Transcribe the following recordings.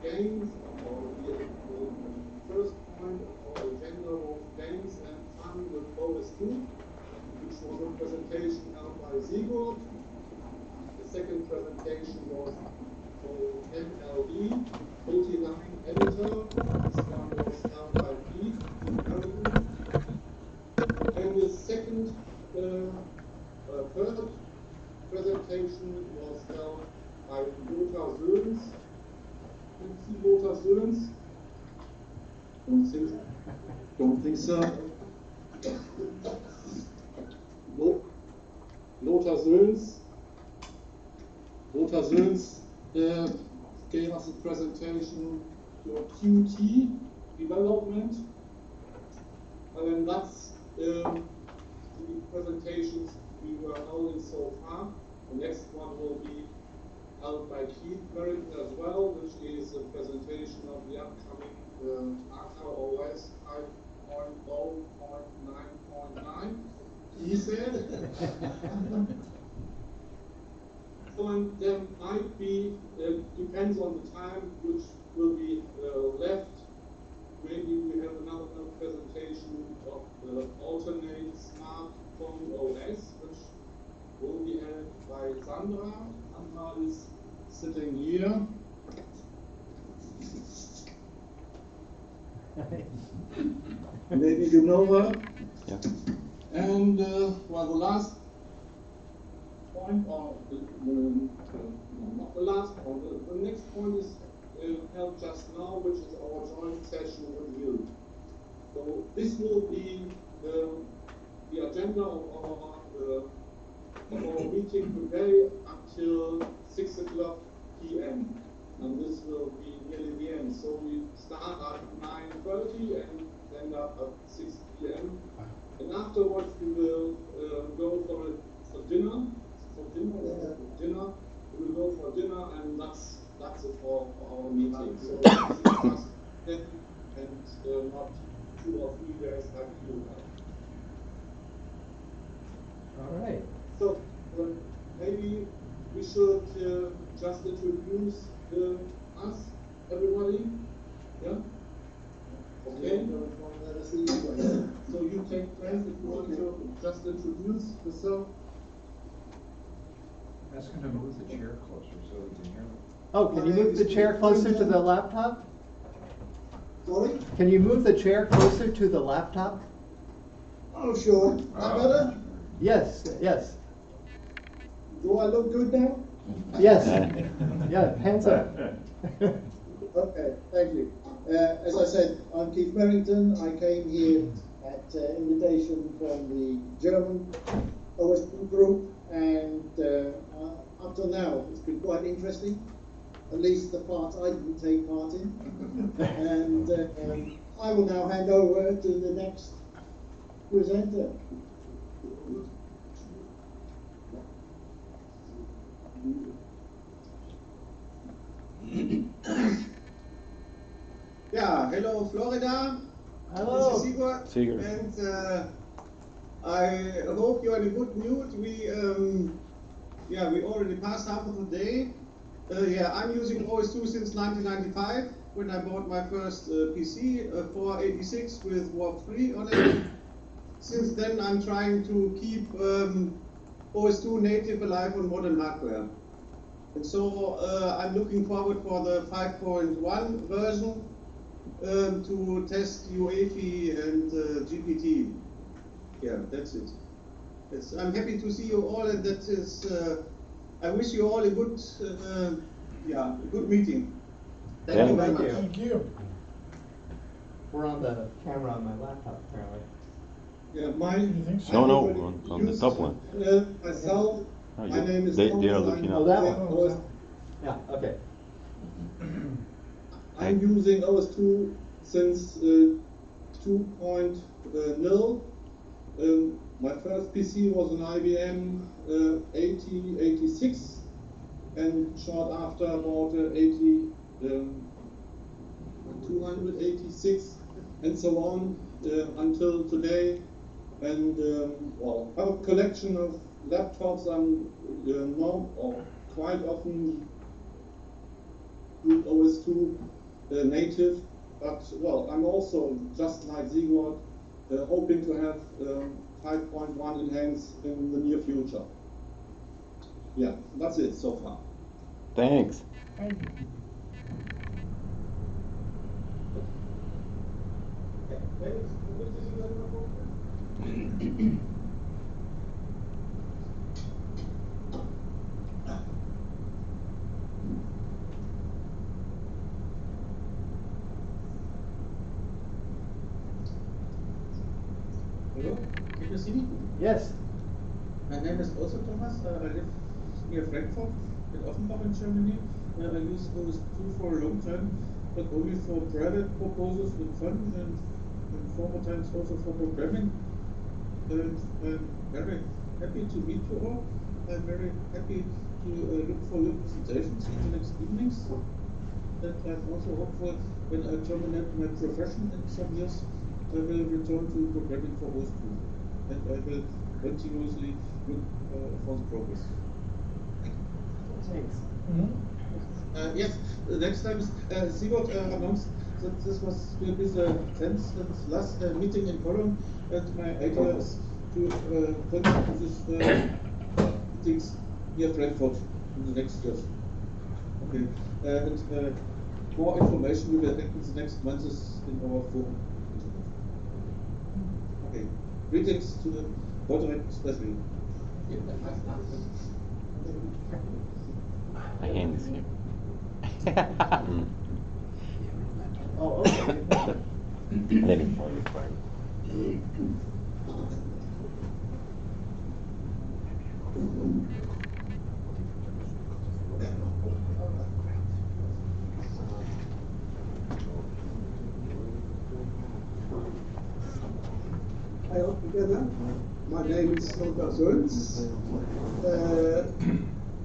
games, or the first point of our agenda was games and fun with OS2, which was a presentation held by Sigurd. The second presentation was for MLE, multi-line editor. This one was held by Pete. And the third presentation was held by Lothar Söhns. Can you see Lothar Söhns? Don't think so. Lothar Söhns. Lothar Söhns gave us a presentation to Qt development. And that's the presentations we were holding so far. The next one will be held by Keith Merritt as well, which is a presentation of the upcoming ArcaOS 5.0.9.9. He said. So, and there might be, depends on the time which will be left. Maybe we have another presentation of the alternate smartphone OS, which will be held by Sandra. Sandra is sitting here. Maybe you know her. Yeah. And well, the last point, or not the last point, the next point is held just now, which is our joint session with you. So this will be the agenda of our meeting today until 6 o'clock p.m. And this will be nearly the end. So we start at 9:30 and end up at 6 p.m. And afterwards we will go for dinner. Dinner. We will go for dinner, and that's it for our meeting. So just then and not 2 or 3 days like you have. All right. So maybe we should just introduce us, everybody. Yeah. Okay. So you take place if you want to just introduce yourself. Ask him to move the chair closer so we can hear him. Oh, can you move the chair closer to the laptop? Sorry? Can you move the chair closer to the laptop? Oh, sure. That better? Yes, yes. Do I look good now? Yes. Yeah, hands up. Okay, thank you. As I said, I'm Keith Merrington. I came here at invitation from the German OS2 group, and up till now it's been quite interesting, at least the parts I didn't take part in. And I will now hand over to the next presenter. Yeah, hello Florida. Hello. This is Sigurd. Sigurd. And I hope you're in a good mood. We already passed half of the day. I'm using OS2 since 1995 when I bought my first PC, 486 with Warp 3 on it. Since then I'm trying to keep OS2 native alive on modern hardware. And so I'm looking forward for the 5.1 version to test UEFI and GPT. Yeah, that's it. I'm happy to see you all, and that is. I wish you all a good, good meeting. Thank you very much. Thank you. We're on the camera on my laptop, apparently. Yeah, No, on the top one. Myself, Oh, my name is they Thomas. are looking Oh, up. that one. Yeah, okay. I'm using OS2 since 2.0. My first PC was an IBM 8086, and short after I bought a 286, and so on until today. And I have a collection of laptops. I'm quite often with OS2 native. But well, I'm also just like Sigurd, hoping to have 5.1 enhanced in the near future. Yeah, that's it so far. Thanks. Hello, can you see me? Yes. My name is also Thomas. I live near Frankfurt in Offenbach in Germany. I use OS2 for a long time, but only for private purposes and fun, and former times also for programming. And I'm very happy to meet you all. I'm very happy to look for your presentations in the next evenings. And I'm also hopeful when I terminate my profession in some years, I will return to programming for OS2. And I will continuously look for the progress. Thanks. Yes, the next time Sigurd announced that this will be the 10th and last meeting in Cologne, and my idea is to continue this meetings near Frankfurt in the next years. Okay, and more information we will get in the next months in our forum. Okay, greetings to the Bottleneck especially. My hand is here. Oh, okay. Let him find the file. Hello together. My name is Rosenthal.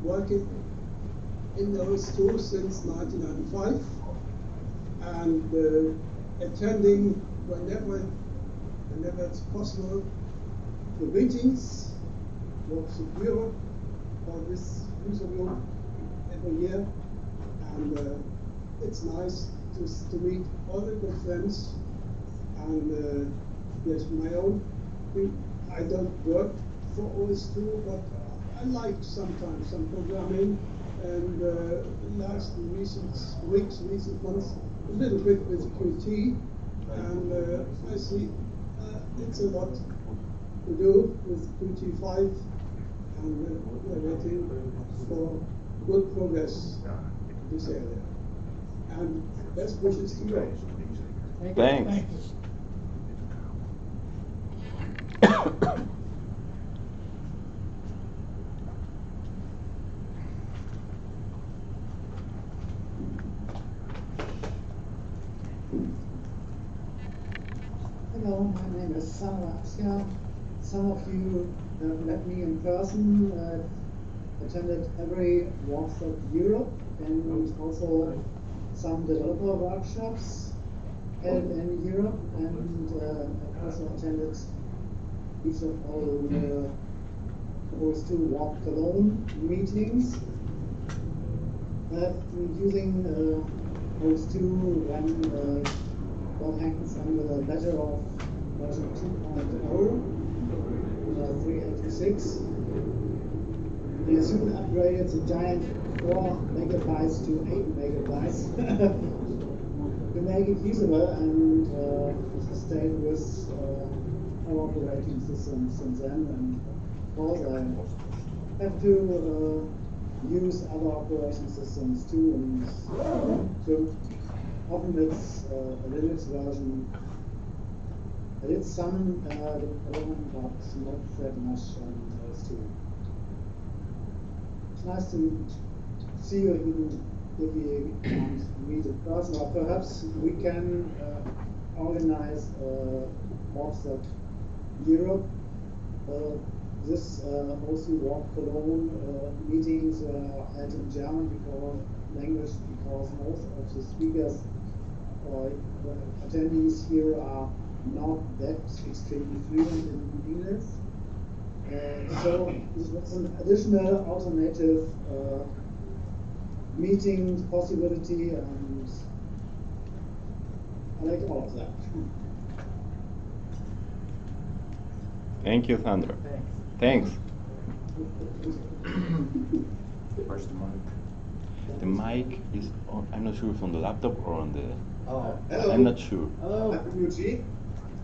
Working in OS2 since 1995 and attending whenever it's possible the meetings of the Bureau or this user group every year, and it's nice to meet all the good friends. And yes, my own thing, I don't work for OS2, but I like sometimes some programming, and last recent weeks, recent months, a little bit with Qt, and I see it's a lot to do with Qt5, and we're waiting for good progress in this area. And best wishes to you all. Thanks. Hello, my name is Sarah. Some of you have met me in person. I've attended every Warpstock Europe and also some developer workshops held in Europe, and I've also attended each of all the OS2 Warp Cologne meetings. I've been using OS2 when what hangs under the letter of version 2.0, 386. They soon upgraded the giant 4 megabytes to 8 megabytes to make it usable, and stayed with our operating system since then. And of course, I have to use other operation systems too, and so often it's a Linux version. I did some development, but not that much on OS2. It's nice to see you even if we can't meet in person, or perhaps we can organize Warpstock Europe. This also Warp Cologne meetings were held in German because most of the speakers or attendees here are not that extremely fluent in English. So this was an additional alternative meetings possibility, and I like all of that. Thank you, Sandra. Thanks. Thanks. Where's the mic? The mic is on, I'm not sure if on the laptop or on the. Oh. Hello. I'm not sure. Hello. I'm Eugene.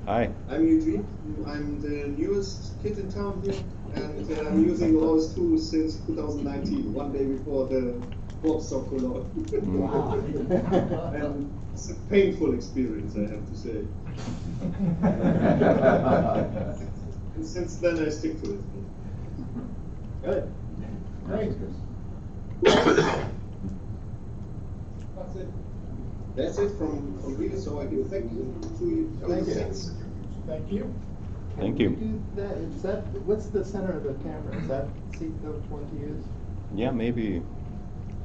Hi. I'm Eugene. I'm the newest kid in town here, and I'm using OS 2 since 2019, one day before the Warpstock Corporation. Wow. And it's a painful experience, I have to say. And since then, I stick to it. Good. Great. That's it. That's it from me, so I can thank you to you. Thank you. Thank you. Thank you. Do that, is that, what's the center of the camera? Is that seat the one to use? Yeah, maybe.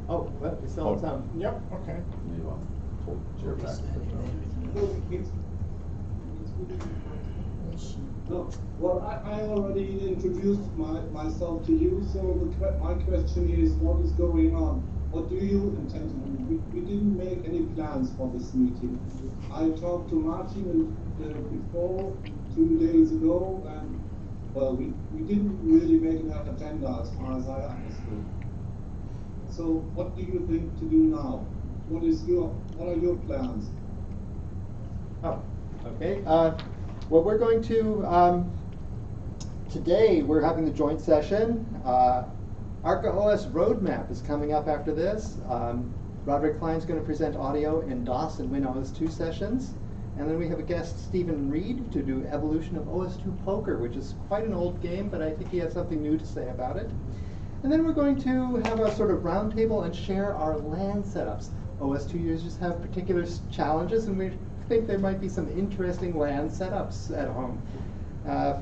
Oh, well, we still have some. Yep, okay. Maybe I'll pull the chair back. No, well, I already introduced myself to you, so my question is, what is going on? What do you intend to do? We didn't make any plans for this meeting. I talked to Martin before, 2 days ago, and well, we didn't really make an agenda as far as I understood. So what do you think to do now? What are your plans? Oh, okay. Well, we're going to, today we're having the joint session. ArcaOS Roadmap is coming up after this. Roderick Klein's going to present audio in DOS and WinOS 2 sessions. And then we have a guest, Stephen Reed, to do Evolution of OS 2 Poker, which is quite an old game, but I think he has something new to say about it. And then we're going to have a sort of roundtable and share our LAN setups. OS 2 users have particular challenges, and we think there might be some interesting LAN setups at home.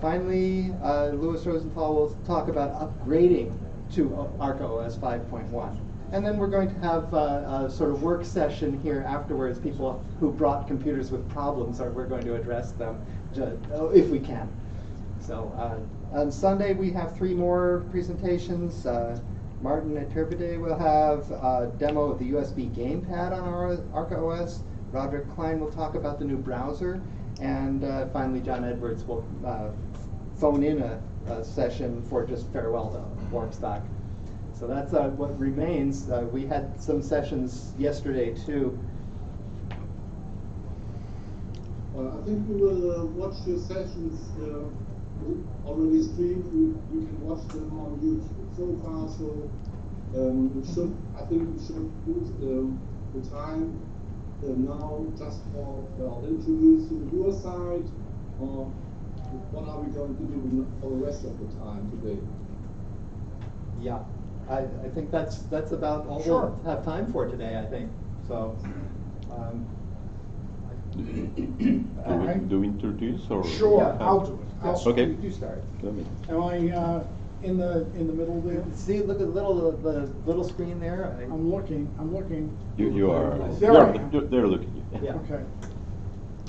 Finally, Louis Rosenthal will talk about upgrading to ArcaOS 5.1. And then we're going to have a sort of work session here afterwards. People who brought computers with problems, we're going to address them if we can. So on Sunday we have 3 more presentations. Martin at Turbide will have a demo of the USB gamepad on our ArcaOS. Roderick Klein will talk about the new browser. And finally, John Edwards will phone in a session for just farewell to Warpstock. So that's what remains. We had some sessions yesterday too. I think we will watch your sessions already streamed. You can watch them on YouTube so far. So I think we should use the time now just for introducing your side, or what are we going to do for the rest of the time today? Yeah, I think that's about all Sure. we'll have time for today, I think. So. Do we introduce or? Sure, Yeah. I'll do it. Okay. You start. Go ahead. Am I in the middle there? See, look at the little screen there. I'm looking. You are. There I am. They're looking at you. Yeah. Okay.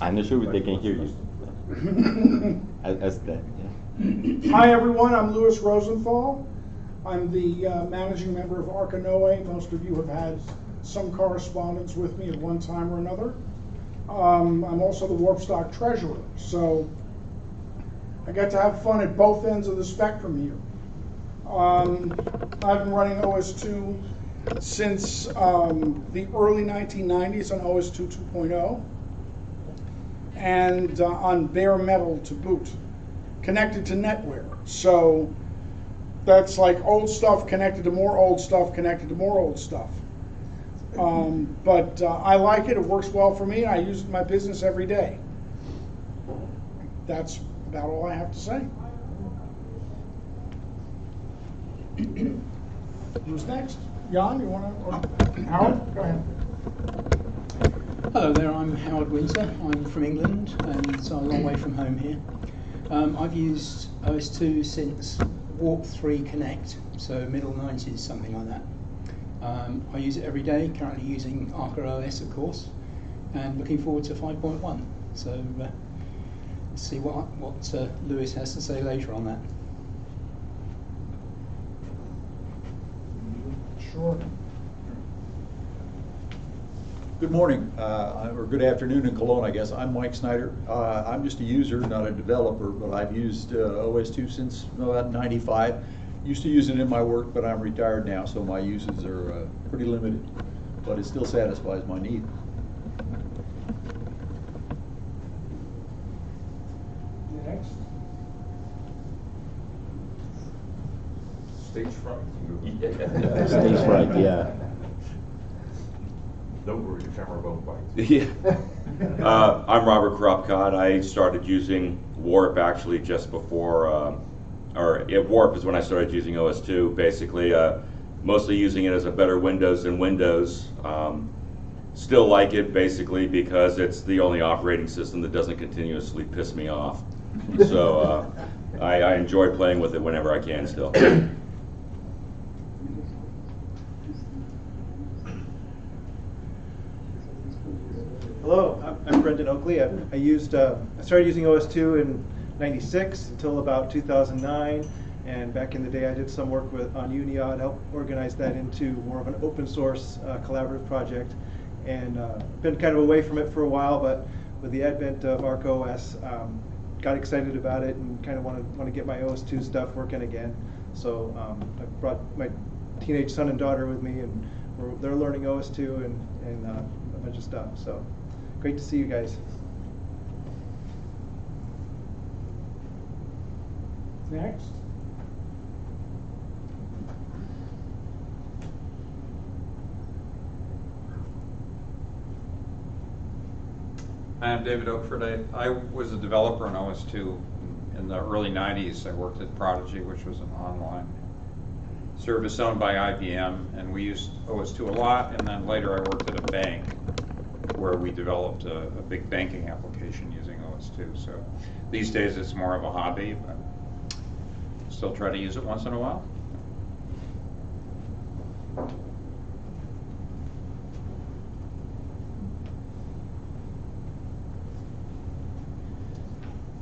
I'm not sure if they can hear you. As that. Yeah. Hi everyone, I'm Louis Rosenthal. I'm the managing member of Arca Noae. Most of you have had some correspondence with me at one time or another. I'm also the Warpstock treasurer, so I get to have fun at both ends of the spectrum here. I've been running OS 2 since the early 1990s on OS 2 2.0, and on bare metal to boot, connected to NetWare. So that's like old stuff connected to more old stuff connected to more old stuff. But I like it. It works well for me. I use it in my business every day. That's about all I have to say. Who's next? Jan, you want to? Howard, go ahead. Hello there, I'm Howard Windsor. I'm from England, and so a long way from home here. I've used OS 2 since Warp 3 Connect, so middle 90s, something like that. I use it every day, currently using ArcaOS, of course, and looking forward to 5.1. So let's see what Louis has to say later on that. Sure. Good morning, or good afternoon in Cologne, I guess. I'm Mike Snyder. I'm just a user, not a developer, but I've used OS2 since about '95. Used to use it in my work, but I'm retired now, so my uses are pretty limited. But it still satisfies my need. Next. Stage fright. Stage fright, yeah. Don't worry, your camera won't bite. Yeah. I'm Robert Kropcott. I started using Warp actually just before, Warp is when I started using OS2, basically. Mostly using it as a better Windows than Windows. Still like it basically because it's the only operating system that doesn't continuously piss me off. So I enjoy playing with it whenever I can still. Hello, I'm Brendan Oakley. I started using OS2 in '96 until about 2009, and back in the day I did some work on Uniod, helped organize that into more of an open source collaborative project, and been kind of away from it for a while, but with the advent of ArcaOS, got excited about it and kind of want to get my OS2 stuff working again. So I brought my teenage son and daughter with me, and they're learning OS2 and a bunch of stuff. So. Great to see you guys. Next. I'm David Oakford. I was a developer in OS2 in the early 90s. I worked at Prodigy, which was an online service owned by IBM, and we used OS2 a lot, and then later I worked at a bank where we developed a big banking application using OS2. So these days it's more of a hobby, but still try to use it once in a while.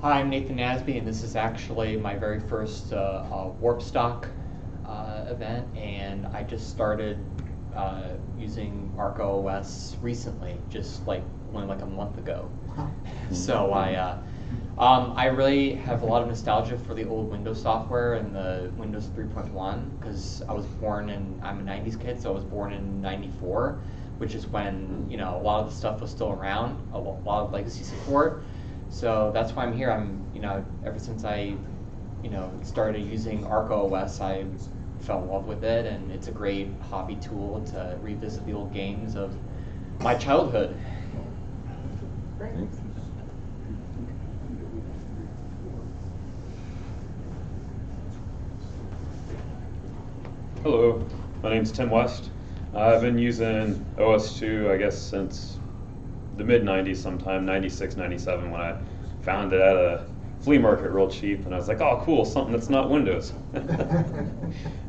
Hi, I'm Nathan Nasby, and this is actually my very first Warpstock event, and I just started using ArcaOS recently, just only like a month ago. So I really have a lot of nostalgia for the old Windows software and the Windows 3.1 because I'm a 90s kid, so I was born in '94, which is when a lot of the stuff was still around, a lot of legacy support. So that's why I'm here. Ever since I started using ArcaOS, I fell in love with it, and it's a great hobby tool to revisit the old games of my childhood. Great. Hello, my name's Tim West. I've been using OS2, I guess, since the mid-90s sometime, 96, 97, when I found it at a flea market real cheap, and I was like, oh cool, something that's not Windows.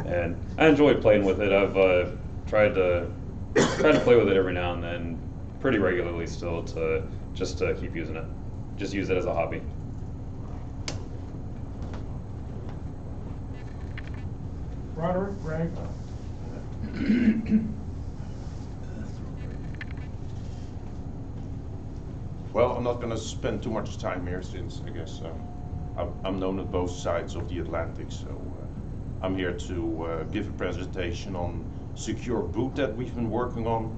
And I enjoy playing with it. I've tried to play with it every now and then, pretty regularly still, just to keep using it. Just use it as a hobby. Roderick, Greg. Well, I'm not going to spend too much time here since I guess I'm known at both sides of the Atlantic, so I'm here to give a presentation on Secure Boot that we've been working on.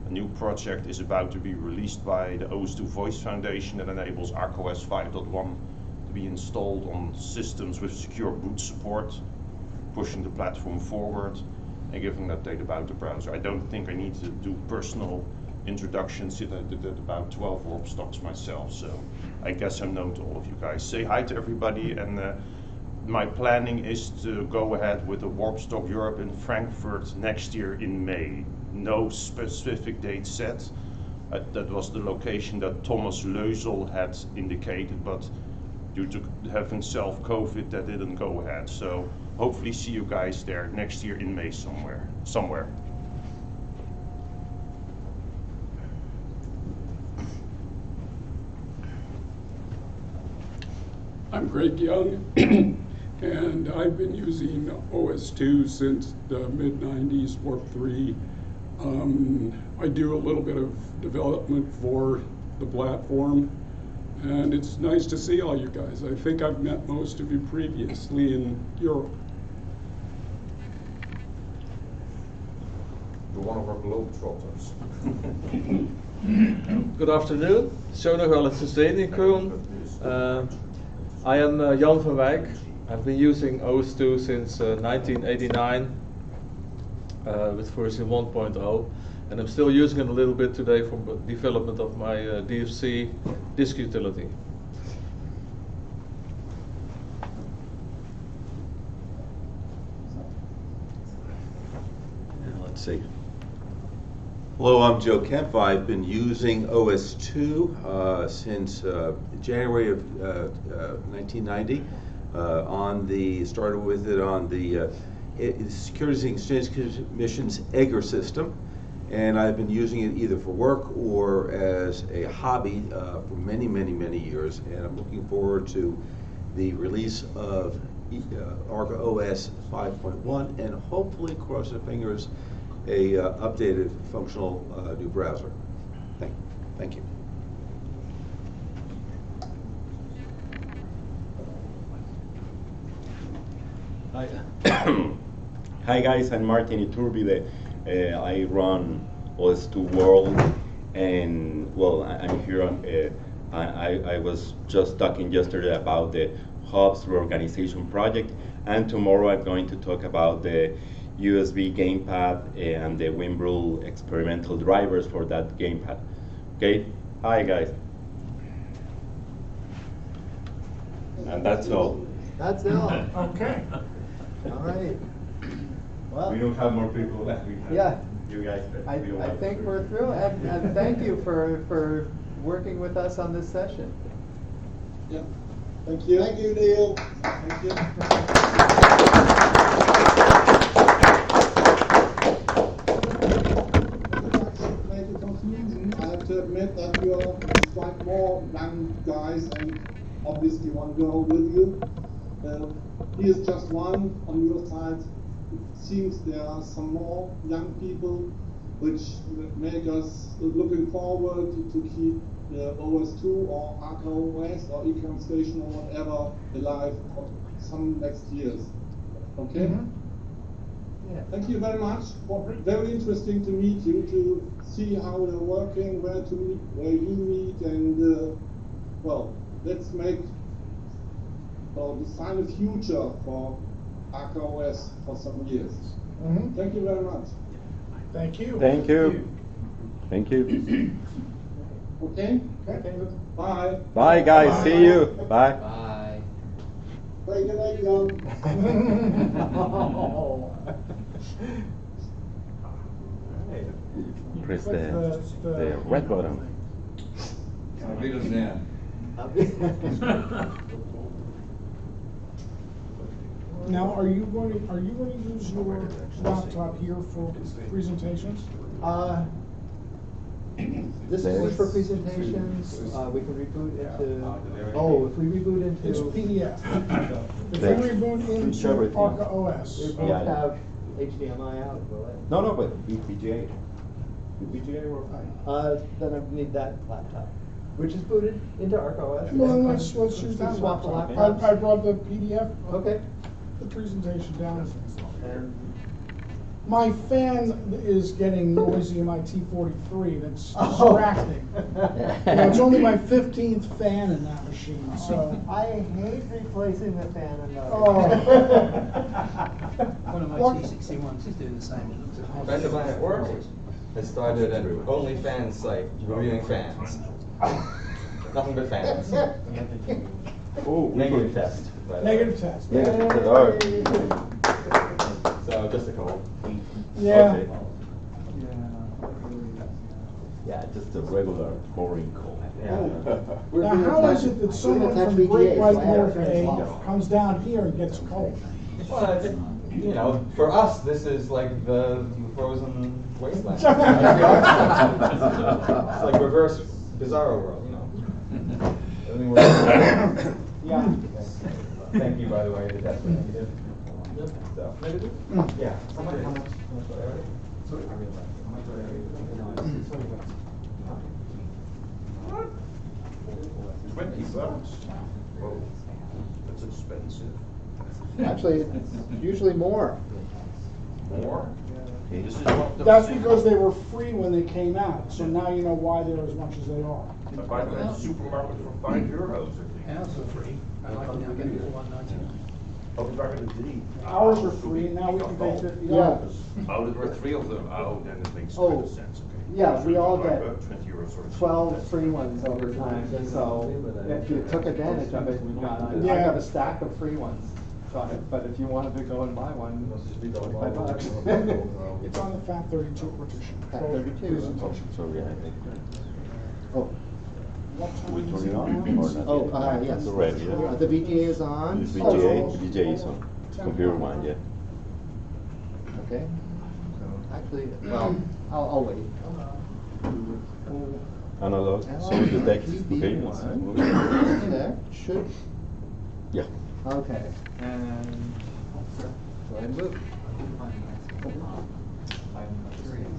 A new project is about to be released by the OS2 Voice Foundation that enables ArcaOS 5.1 to be installed on systems with Secure Boot support, pushing the platform forward and giving an update about the browser. I don't think I need to do personal introductions. I did about 12 Warpstocks myself, so I guess I'm known to all of you guys. Say hi to everybody, and my planning is to go ahead with a Warpstock Europe in Frankfurt next year in May. No specific date set. That was the location that Thomas Leusel had indicated, but due to having COVID, that didn't go ahead. So hopefully see you guys there next year in May somewhere. I'm Greg Young, and I've been using OS2 since the mid-90s, Warp 3. I do a little bit of development for the platform, and it's nice to see all you guys. I think I've met most of you previously in Europe. You're one of our globetrotters. Good afternoon. Schöne te zien, Koen. I am Jan van Wijk. I've been using OS2 since 1989 with version 1.0, and I'm still using it a little bit today for development of my DFC disk utility. Let's see. Hello, I'm Joe Kemp. I've been using OS2 since January of 1990. Started with it on the Securities and Exchange Commission's EGGR system, and I've been using it either for work or as a hobby for many, many, many years. And I'm looking forward to the release of ArcaOS 5.1, and hopefully, cross our fingers, a updated functional new browser. Thank you. Hi. Hi guys, I'm Martin Iturbide. I run OS2 World, and well, I'm here on, I was just talking yesterday about the Hubs Reorganization Project, and tomorrow I'm going to talk about the USB gamepad and the Wimbrel experimental drivers for that gamepad. Okay, hi guys. And that's all. That's all. Okay. All right. Well, we don't have more people left. We have yeah. You guys. I think we're through, and thank you for working with us on this session. Yeah. Thank you. Thank you, Neil. Thank you. I have to admit that you are quite more young guys, and obviously one girl with you. He is just one on your side. It seems there are some more young people which make us looking forward to keep OS2 or ArcaOS or Econ Station or whatever alive for some next years. Okay? Yeah. Thank you very much. Very interesting to meet you, to see how you're working, where to meet, where you meet, and well, let's make design a future for ArcaOS for some years. Thank you very much. Thank you. Thank you. Thank you. Okay? Bye. Bye guys. Bye. See you. Bye. Bye. Very good night, Jan. Press the red button. Now, are you going to use your laptop here for presentations? This is for presentations. We can reboot into. Oh, if we reboot into. It's PDF. If we reboot into ArcaOS. It won't have HDMI out, will it? No, but VGA. VGA will fine. Then I need that laptop, which is booted into ArcaOS. Well, let's use that swap the laptop. laptops. I brought the PDF. Okay. The presentation down. My fan is getting noisy in my T43. That's distracting. It's only my 15th fan in that machine, so. I hate replacing the fan in those. One of my T61s is doing the same. It looks A friend of mine at work has started an OnlyFans site reviewing fans. Nothing but fans. Oh, negative test. Negative test. So just a couple. Yeah. Okay. Yeah, just a regular boring call. Now, how is it that someone from the Great White North comes down here and gets cold? Well, you know, for us, this is like the frozen wasteland. It's like reverse Bizarro world, you know. Everything works. Yeah. Thank you, by the way. The test was negative. So negative? Yeah. How much? Sorry. $20? Whoa, that's expensive. Actually, it's usually more. More? This is That's because they were free when they came out, so now you know why they're as much as they are. I buy them at the supermarket for €5. Ours are free. I like now getting for $1.99. Oh, we back in the D. Ours are free, and now we can pay $50. Oh, there were 3 of them. Oh, then it makes Oh, kind of sense, okay. yeah, we all get €20 or 12 free ones over time, so if you took advantage of it, I Yeah. have a stack of free ones. But if you wanted to go and buy one, $25. It's on the FAT 32 petition. FAT 32. Oh. What time We is turn it on now? or not? Oh, yes. It's ready, yeah? The VGA is on. This VGA is on. Computer one, yeah. Okay. Actually, well, I'll wait. Analog, so the text, okay? There, should, Yeah. okay, and, go ahead and move. I'm curious,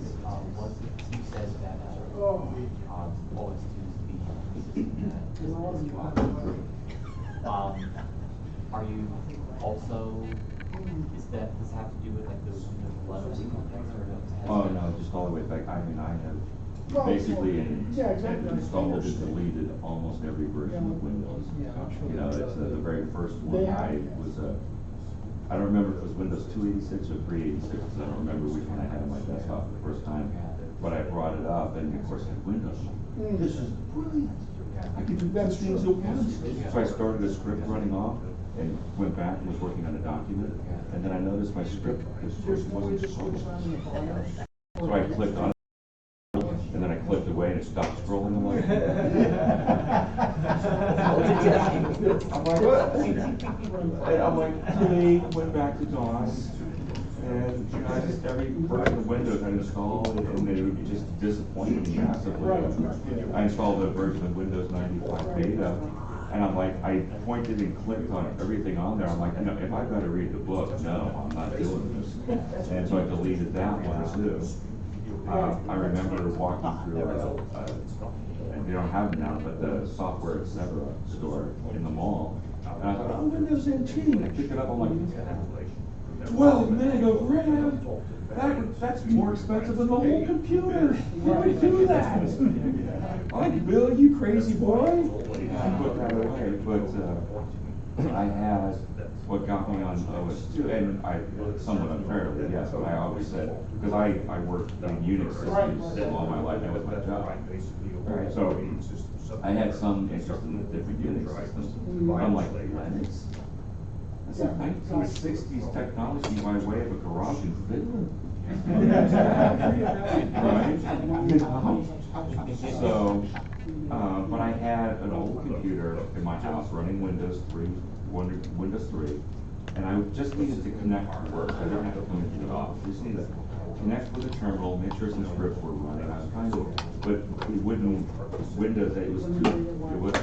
you said that OS2 are you also, does that have to do with like those Windows 11 context or Oh, no, just all the way back. I mean, I have Well, basically yeah, exactly. installed and deleted almost every version of Windows. You know, it's the very first one I was, I don't remember if it was Windows 286 or 386, because I don't remember which one I had on my desktop the first time. But I brought it up, and of course, I had Windows. This is brilliant. I can do best things at once. So I started a script running off, and went back and was working on a document, and then I noticed my script wasn't scrolling. So I clicked on it, and then I clicked away, and it stopped scrolling. I'm like, and I'm like, really went back to DOS, and you know, I just every version of Windows I installed, and it would just disappointed me massively. I installed a version of Windows 95 beta. And I'm like, I pointed and clicked on everything on there. I'm like, no, if I've got to read the book, no, I'm not doing this. And so I deleted that one too. I remember walking through, and they don't have it now, but the Software Etc. store in the mall. And I thought, oh, Windows NT. I picked it up, I'm like, 12 meg of RAM. That's more expensive than the whole computer. Why would you do that? Like, Bill, you crazy boy. I put that away, but I had what got me on OS2, and I somewhat unfairly, yes, but I always said, because I worked in Unix systems all my life, that was my job. Right, so I had some interest in the different Unix systems. I'm like, Linux? That's a 1960s technology by way of a garage in Finland. Right? So, but I had an old computer in my house running Windows 3, and I just needed to connect to work. I didn't have to turn it off. I just needed to connect with the terminal, make sure some scripts were running. I was trying to, but it wouldn't, Windows,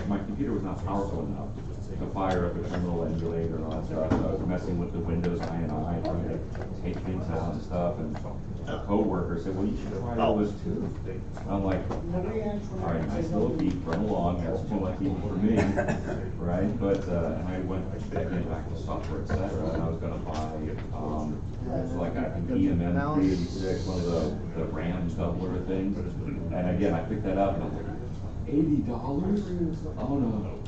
my computer was not powerful enough to fire up a terminal emulator and all that stuff. So I was messing with the Windows INI, trying to take things out and stuff, and a coworker said, well, you should try OS2. I'm like, all right, nice little beat, run along, that's too much even for me, right? But, and I went back to Software Etc., and I was gonna buy, like an EMM 386, one of the RAM doubler things. And again, I picked that up, and I'm like, $80? Oh no.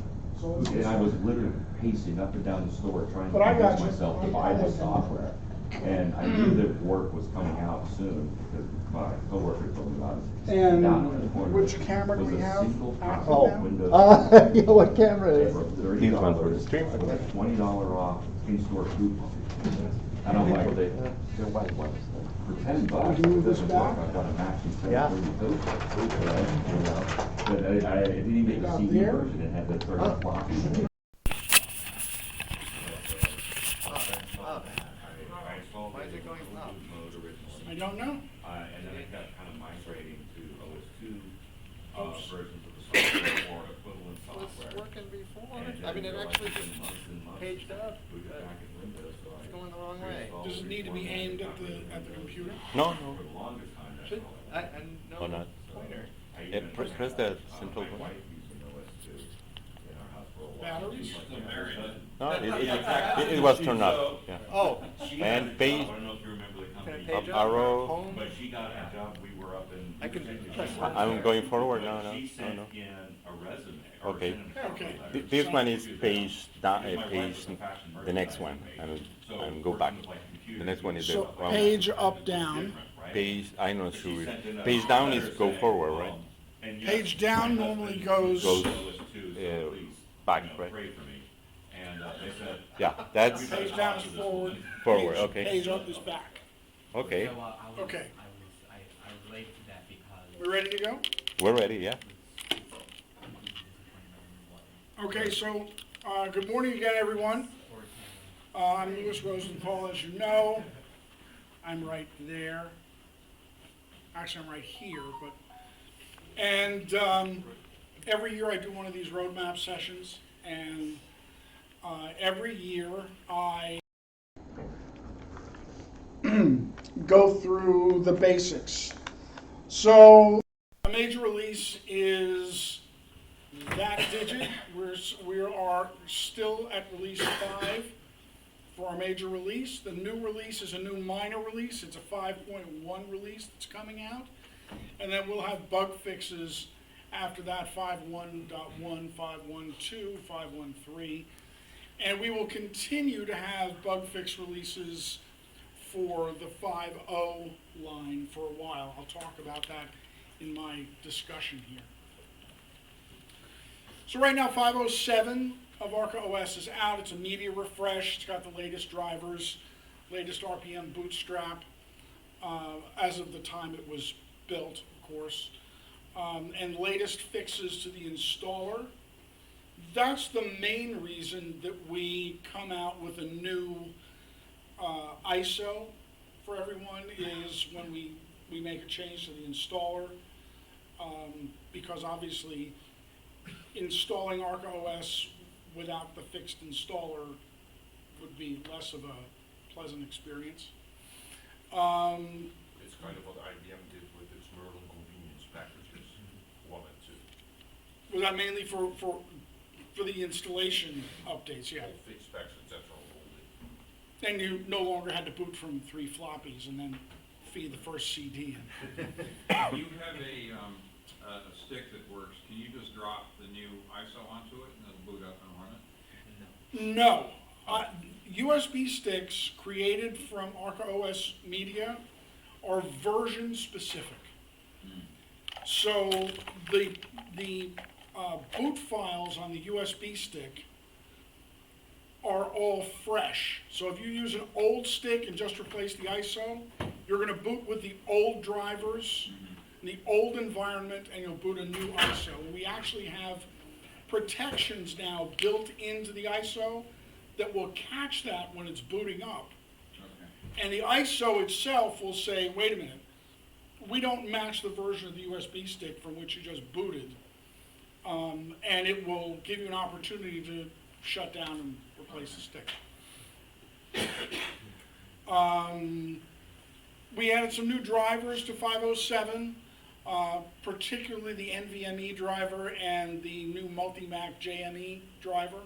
And I was literally pacing up and down the store trying to convince myself to buy this software. And I knew that work was coming out soon because my coworker told me about it. And down in the corner which camera do we have? Windows. Yeah, what camera is it? He's one for the stream. $20 off in-store coupon. And I'm like, the white ones. for $10, Can you move this I've back? got a matching set. Yeah. But I didn't even get the CD version, it had the 30 floppy. Why is it going up? I don't know. And then it got kind of migrating to OS2 versions of the software or equivalent software. It was working before. And I mean, it actually just months and months paged up. We got back in Windows, so It's going the wrong way. Does it need to be aimed at the computer? No, for the longest time. Should, Or not? Yeah, press the central button. Batteries? No, it was turned off. Yeah. Oh. And page, up arrow. Home? But she got a job, we were up in. I can press I'm going forward. No. She sent in a resume. or Okay. sent in a Okay. resume. This one is page down, page, the next one, and go back. The next one is the So wrong. page up, down. Page, I'm not sure. Page down is go forward, right? Page down normally goes. Goes back, right? Yeah, that's Page down is forward. forward. Page- Okay. Page up is back. Okay, Okay. I relate to that because. We ready to go? we're ready. Yeah. Okay, so, good morning again, everyone. I'm Louis Rosenthal, as you know. I'm right there. Actually, I'm right here, but, and every year I do one of these roadmap sessions, and every year I go through the basics. So, a major release is that digit. We are still at release 5 for our major release. The new release is a new minor release. It's a 5.1 release that's coming out. And then we'll have bug fixes after that, 5.1.1, 5.1.2, 5.1.3. And we will continue to have bug fix releases for the 5.0 line for a while. I'll talk about that in my discussion here. So right now, 5.07 of ArcaOS is out. It's a media refresh. It's got the latest drivers, latest RPM bootstrap, as of the time it was built, of course, and latest fixes to the installer. That's the main reason that we come out with a new ISO for everyone, is when we make a change to the installer, because obviously installing ArcaOS without the fixed installer would be less of a pleasant experience. It's kind of what IBM did with its Merlin convenience packages, 1 and 2. Was that mainly for the installation updates? Yeah. All fixed specs, etc. And you no longer had to boot from 3 floppies and then feed the first CD in. You have a stick that works. Can you just drop the new ISO onto it and it'll boot up and run it? No. USB sticks created from ArcaOS Media are version specific. So the boot files on the USB stick are all fresh. So if you use an old stick and just replace the ISO, you're going to boot with the old drivers, the old environment, and you'll boot a new ISO. We actually have protections now built into the ISO that will catch that when it's booting up. Okay. And the ISO itself will say, wait a minute, we don't match the version of the USB stick from which you just booted. And it will give you an opportunity to shut down and replace the stick. We added some new drivers to 5.07. Particularly the NVMe driver and the new Multimac JME driver.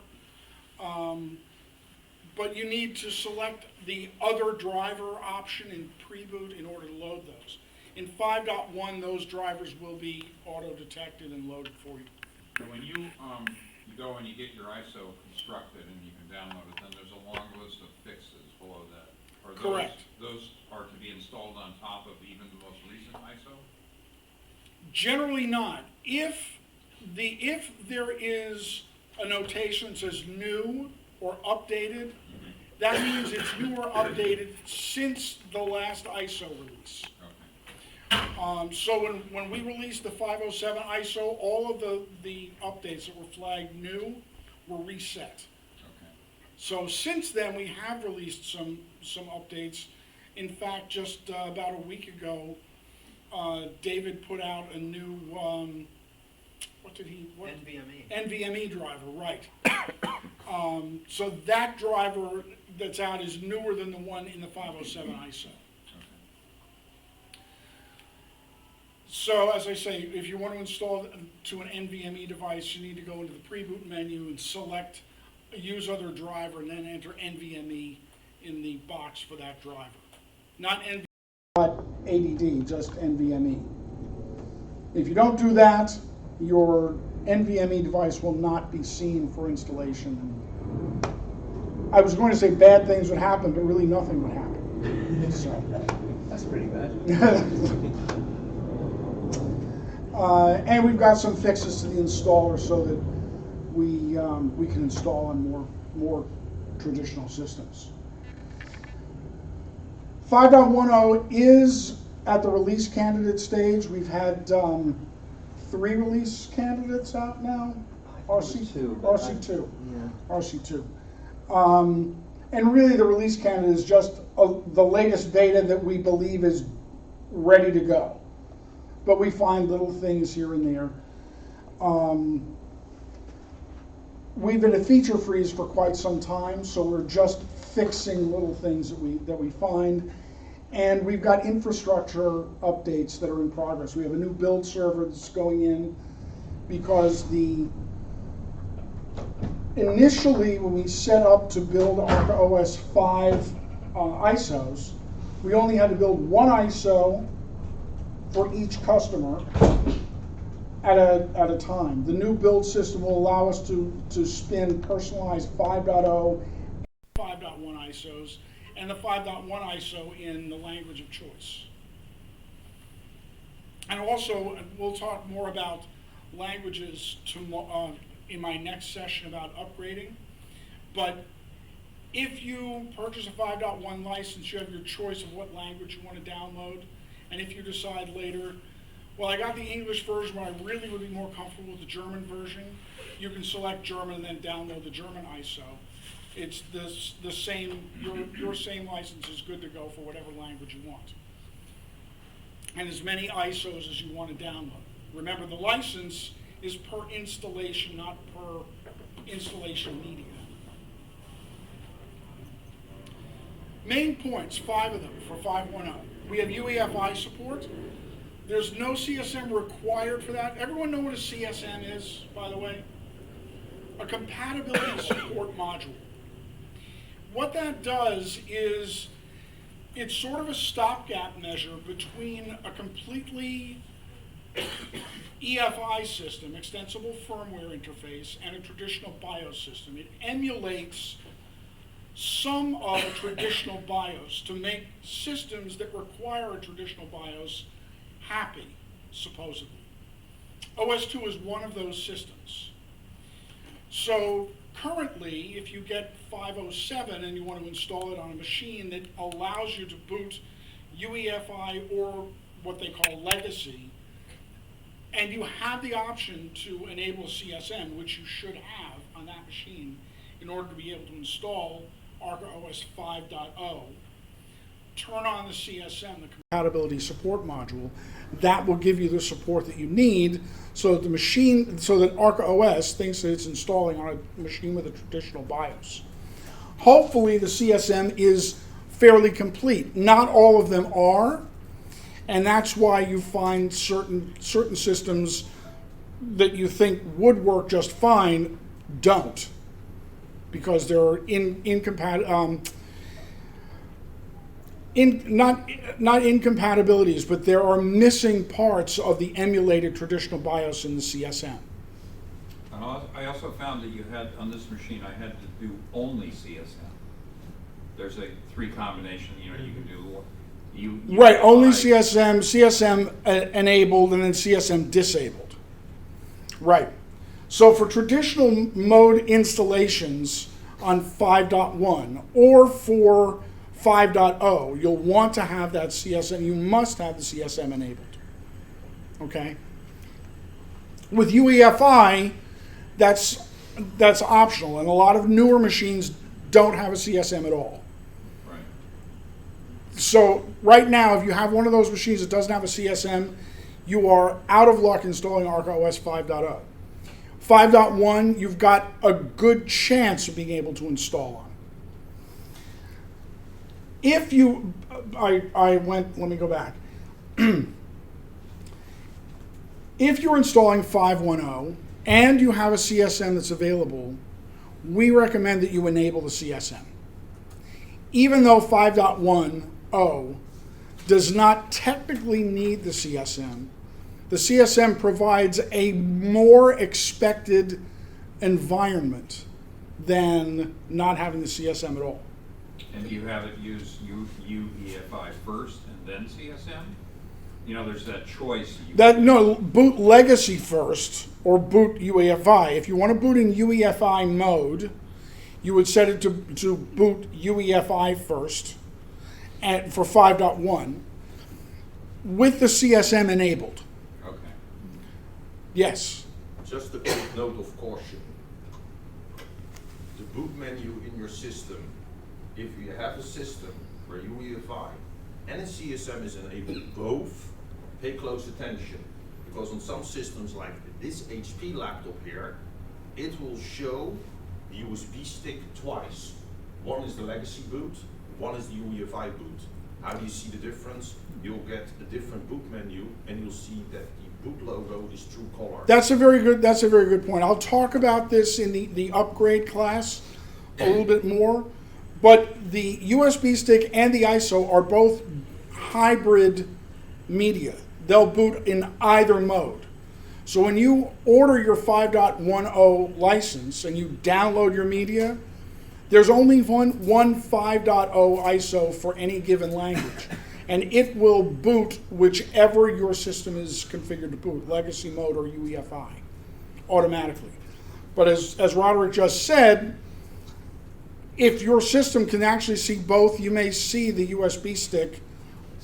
But you need to select the other driver option in pre-boot in order to load those. In 5.1, those drivers will be auto-detected and loaded for you. So when you go and you get your ISO constructed and you can download it, then there's a long list of fixes below that. Are Correct. Those are to be installed on top of even the most recent ISO? Generally not. If there is a notation that says new or updated, that means it's new or updated since the last ISO release. So when we released the 5.07 ISO, all of the updates that were flagged new were reset. So since then, we have released some updates. In fact, just about a week ago, David put out a new, NVMe driver, right. So that driver that's out is newer than the one in the 5.07 ISO. So as I say, if you want to install it to an NVMe device, you need to go into the pre-boot menu and select use other driver and then enter NVMe in the box for that driver. Not NVMe, but ADD, just NVMe. If you don't do that, your NVMe device will not be seen for installation. I was going to say bad things would happen, but really nothing would happen. So. That's pretty bad. And we've got some fixes to the installer so that we can install on more traditional systems. 5.10 is at the release candidate stage. We've had 3 release candidates out now. RC2. And really the release candidate is just the latest beta that we believe is ready to go. But we find little things here and there. We've been a feature freeze for quite some time, so we're just fixing little things that we find. And we've got infrastructure updates that are in progress. We have a new build server that's going in because initially when we set up to build ArcaOS 5 ISOs, we only had to build 1 ISO for each customer at a time. The new build system will allow us to spin personalized 5.0, 5.1 ISOs, and the 5.1 ISO in the language of choice. And also, we'll talk more about languages in my next session about upgrading. But if you purchase a 5.1 license, you have your choice of what language you want to download. And if you decide later, well, I got the English version, but I really would be more comfortable with the German version, you can select German and then download the German ISO. It's the same, your same license is good to go for whatever language you want. And as many ISOs as you want to download. Remember, the license is per installation, not per installation media. Main points, 5 of them for 5.10. We have UEFI support. There's no CSM required for that. Everyone know what a CSM is, by the way? A compatibility support module. What that does is it's sort of a stopgap measure between a completely EFI system, extensible firmware interface, and a traditional BIOS system. It emulates some of a traditional BIOS to make systems that require a traditional BIOS happy, supposedly. OS2 is one of those systems. So currently, if you get 5.07 and you want to install it on a machine that allows you to boot UEFI or what they call legacy, and you have the option to enable CSM, which you should have on that machine in order to be able to install ArcaOS 5.0, turn on the CSM, the compatibility support module. That will give you the support that you need so that the machine, so that ArcaOS thinks that it's installing on a machine with a traditional BIOS. Hopefully the CSM is fairly complete. Not all of them are, and that's why you find certain systems that you think would work just fine don't, because there are not incompatibilities, but there are missing parts of the emulated traditional BIOS in the CSM. I also found that you had, on this machine, I had to do only CSM. There's a 3 combination, you can do. Right, only CSM enabled, and then CSM disabled. Right. So for traditional mode installations on 5.1 or for 5.0, you'll want to have that CSM. You must have the CSM enabled. Okay. With UEFI, that's optional, and a lot of newer machines don't have a CSM at all. Right. So right now, if you have one of those machines that doesn't have a CSM, you are out of luck installing ArcaOS 5.0. 5.1, you've got a good chance of being able to install on. If you, let me go back. If you're installing 5.1.0 and you have a CSM that's available, we recommend that you enable the CSM. Even though 5.1.0 does not technically need the CSM provides a more expected environment than not having the CSM at all. And do you have it use UEFI first and then CSM? You know, there's that choice. No, boot legacy first or boot UEFI. If you want to boot in UEFI mode, you would set it to boot UEFI first and for 5.1 with the CSM enabled. Okay. Yes. Just a quick note of caution. The boot menu in your system, if you have a system where UEFI and a CSM is enabled both, pay close attention. Because on some systems like this HP laptop here, it will show the USB stick twice. One is the legacy boot, one is the UEFI boot. How do you see the difference? You'll get a different boot menu and you'll see that the boot logo is true color. That's a very good point. I'll talk about this in the upgrade class a little bit more. But the USB stick and the ISO are both hybrid media. They'll boot in either mode. So when you order your 5.10 license and you download your media, there's only one 5.0 ISO for any given language. And it will boot whichever your system is configured to boot, legacy mode or UEFI, automatically. But as Roderick just said, if your system can actually see both, you may see the USB stick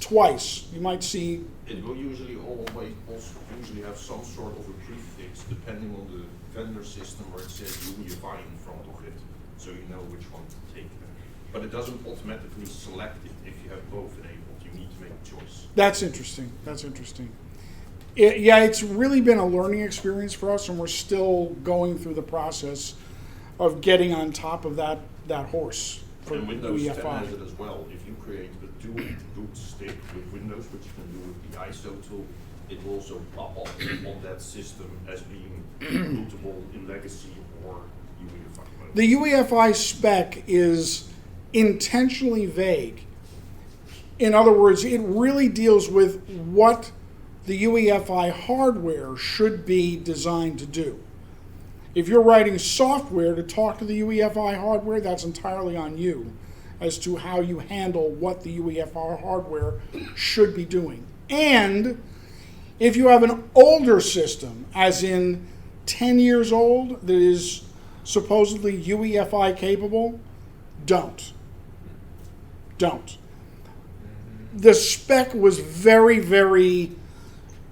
twice. You might see... It will usually always also usually have some sort of a prefix depending on the vendor system where it says UEFI in front of it, so you know which one to take. But it doesn't automatically select it if you have both enabled. You need to make a choice. That's interesting. That's interesting. Yeah, it's really been a learning experience for us, and we're still going through the process of getting on top of that horse for and Windows 10 UEFI. has it as well. If you create a dual boot stick with Windows, which you can do with the ISO tool, it will also pop up on that system as being bootable in legacy or UEFI mode. The UEFI spec is intentionally vague. In other words, it really deals with what the UEFI hardware should be designed to do. If you're writing software to talk to the UEFI hardware, that's entirely on you as to how you handle what the UEFI hardware should be doing. And if you have an older system, as in 10 years old, that is supposedly UEFI capable, don't. The spec was very, very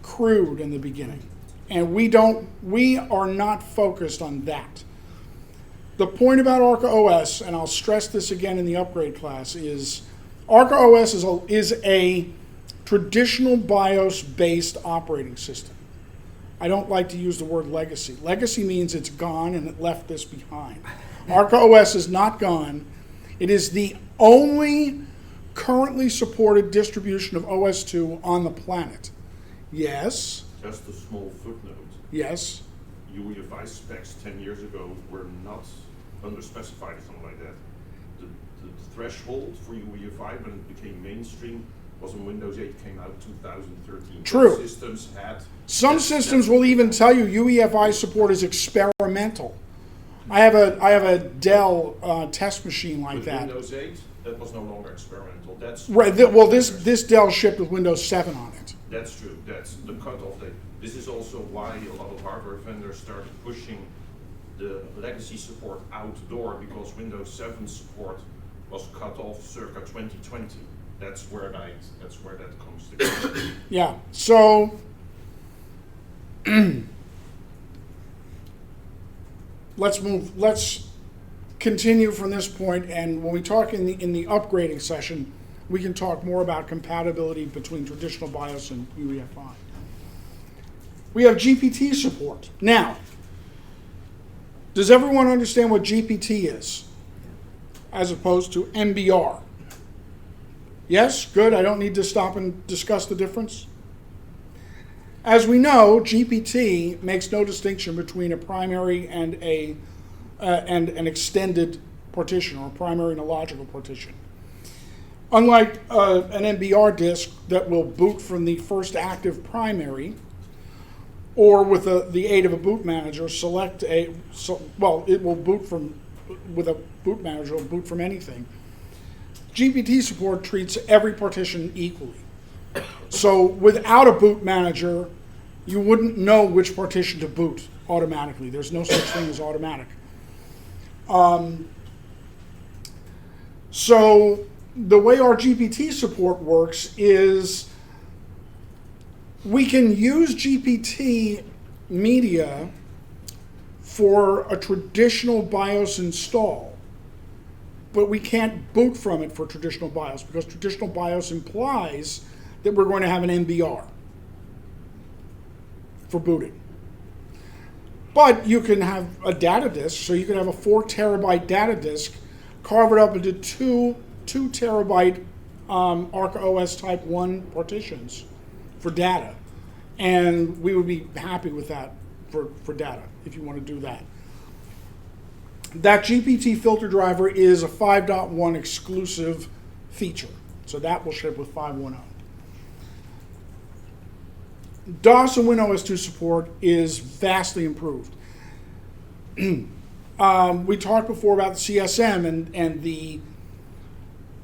crude in the beginning. And we are not focused on that. The point about ArcaOS, and I'll stress this again in the upgrade class, is ArcaOS is a traditional BIOS-based operating system. I don't like to use the word legacy. Legacy means it's gone and it left this behind. ArcaOS is not gone. It is the only currently supported distribution of OS2 on the planet. Yes. Just a small footnote. Yes. UEFI specs 10 years ago were not underspecified or something like that. The threshold for UEFI when it became mainstream was when Windows 8 came out 2013. True. Those systems had... Some systems will even tell you UEFI support is experimental. I have a Dell test machine like with that. Windows 8, that was no longer experimental. That's right. Well, this Dell shipped with Windows 7 on it. That's true. That's the cutoff date. This is also why a lot of hardware vendors started pushing the legacy support outdoor, because Windows 7 support was cut off circa 2020. That's where that comes together. Yeah. So let's continue from this point, and when we talk in the upgrading session, we can talk more about compatibility between traditional BIOS and UEFI. We have GPT support. Now, does everyone understand what GPT is, as opposed to MBR? Yes? Good. I don't need to stop and discuss the difference. As we know, GPT makes no distinction between a primary and and an extended partition, or a primary and a logical partition. Unlike an MBR disk that will boot from the first active primary, or with the aid of a boot manager, it will boot from, with a boot manager, it will boot from anything. GPT support treats every partition equally. So without a boot manager, you wouldn't know which partition to boot automatically. There's no such thing as automatic. So the way our GPT support works is we can use GPT media for a traditional BIOS install, but we can't boot from it for traditional BIOS because traditional BIOS implies that we're going to have an MBR for booting. But you can have a data disk, so you can have a 4 terabyte data disk, carve it up into two 2 terabyte ArcaOS Type 1 partitions for data. And we would be happy with that for data, if you want to do that. That GPT filter driver is a 5.1 exclusive feature. So that will ship with 5.1.0. DOS and WinOS 2 support is vastly improved. We talked before about the CSM and the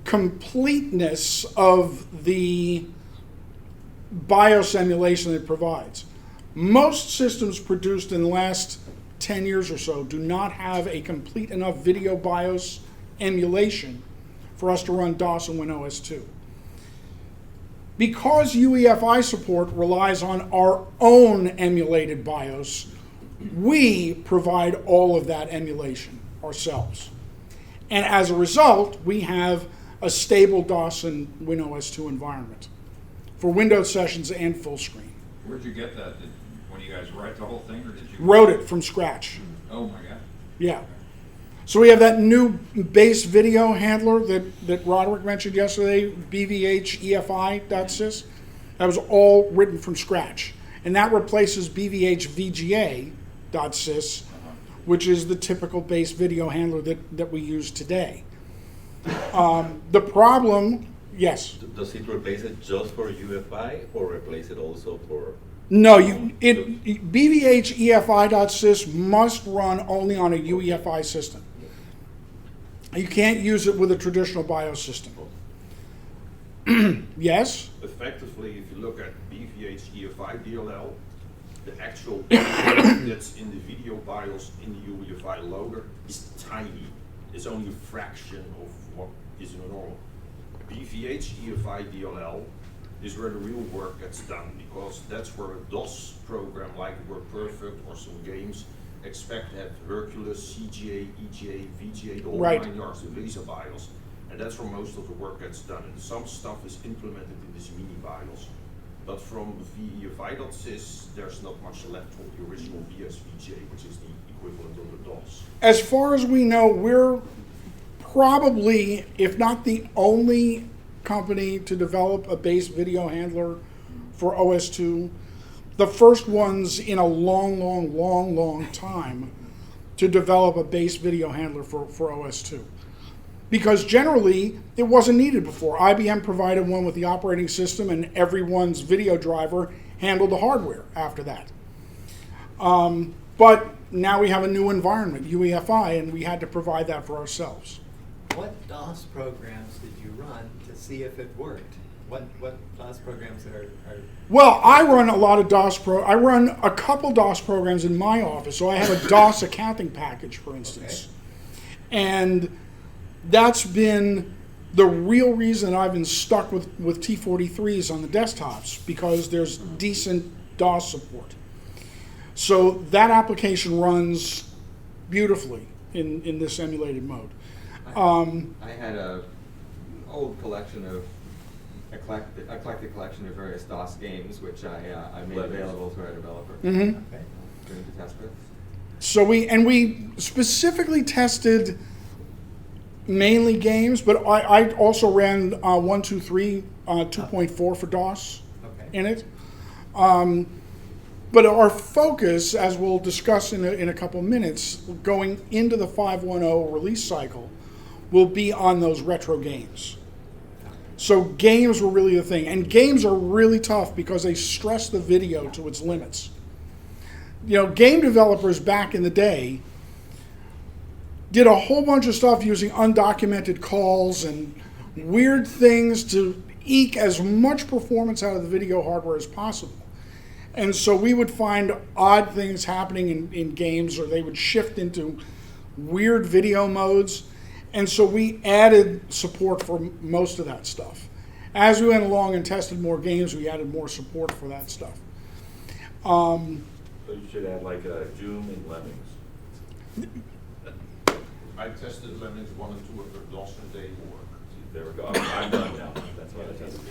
completeness of the BIOS emulation it provides. Most systems produced in the last 10 years or so do not have a complete enough video BIOS emulation for us to run DOS and WinOS 2. Because UEFI support relies on our own emulated BIOS, we provide all of that emulation ourselves. And as a result, we have a stable DOS and WinOS 2 environment for Windows sessions and full screen. Where'd you get that? When you guys write the whole thing, or did you? Wrote it from scratch. Oh my God. Yeah. So we have that new base video handler that Roderick mentioned yesterday, BVH-EFI.sys. That was all written from scratch. And that replaces BVH-VGA.sys, which is the typical base video handler that we use today. The problem, yes? Does it replace it just for UEFI or replace it also for? No, BVH-EFI.sys must run only on a UEFI system. You can't use it with a traditional BIOS system. Yes? Effectively, if you look at BVH-EFI DLL, the actual that's in the video BIOS in the UEFI loader is tiny. It's only a fraction of what is in a normal. BVH-EFI DLL is where the real work gets done, because that's where a DOS program like WordPerfect or some games expect to have Hercules, CGA, EGA, VGA, the whole 9 yards of VESA BIOS, and that's where most of the work gets done. And some stuff is implemented in this mini BIOS, but from VEFI.sys, there's not much left from the original BSVGA, which is the equivalent of the DOS. As far as we know, we're probably, if not the only company to develop a base video handler for OS2, the first ones in a long time to develop a base video handler for OS2. Because generally, it wasn't needed before. IBM provided one with the operating system, and everyone's video driver handled the hardware after that. But now we have a new environment, UEFI, and we had to provide that for ourselves. What DOS programs did you run to see if it worked? What DOS programs are? Well, I run a lot of I run a couple DOS programs in my office. So I have a DOS accounting package, for instance. Okay. And that's been the real reason I've been stuck with T43s on the desktops, because there's decent DOS support. So that application runs beautifully in this emulated mode. I had a old collection of eclectic collection of various DOS games, which I made available to our developer. Mm-hmm. Okay. To test with. So we specifically tested mainly games, but I also ran 1.2.3 2.4 for DOS in it. But our focus, as we'll discuss in a couple minutes, going into the 5.1.0 release cycle, will be on those retro games. So games were really the thing. And games are really tough because they stress the video to its limits. You know, game developers back in the day did a whole bunch of stuff using undocumented calls and weird things to eke as much performance out of the video hardware as possible. And so we would find odd things happening in games, or they would shift into weird video modes. And so we added support for most of that stuff. As we went along and tested more games, we added more support for that stuff. So you should add like Doom and Lemmings. I tested Lemmings 1 and 2 under DOS and they work. There we go. I'm done now. That's what I tested.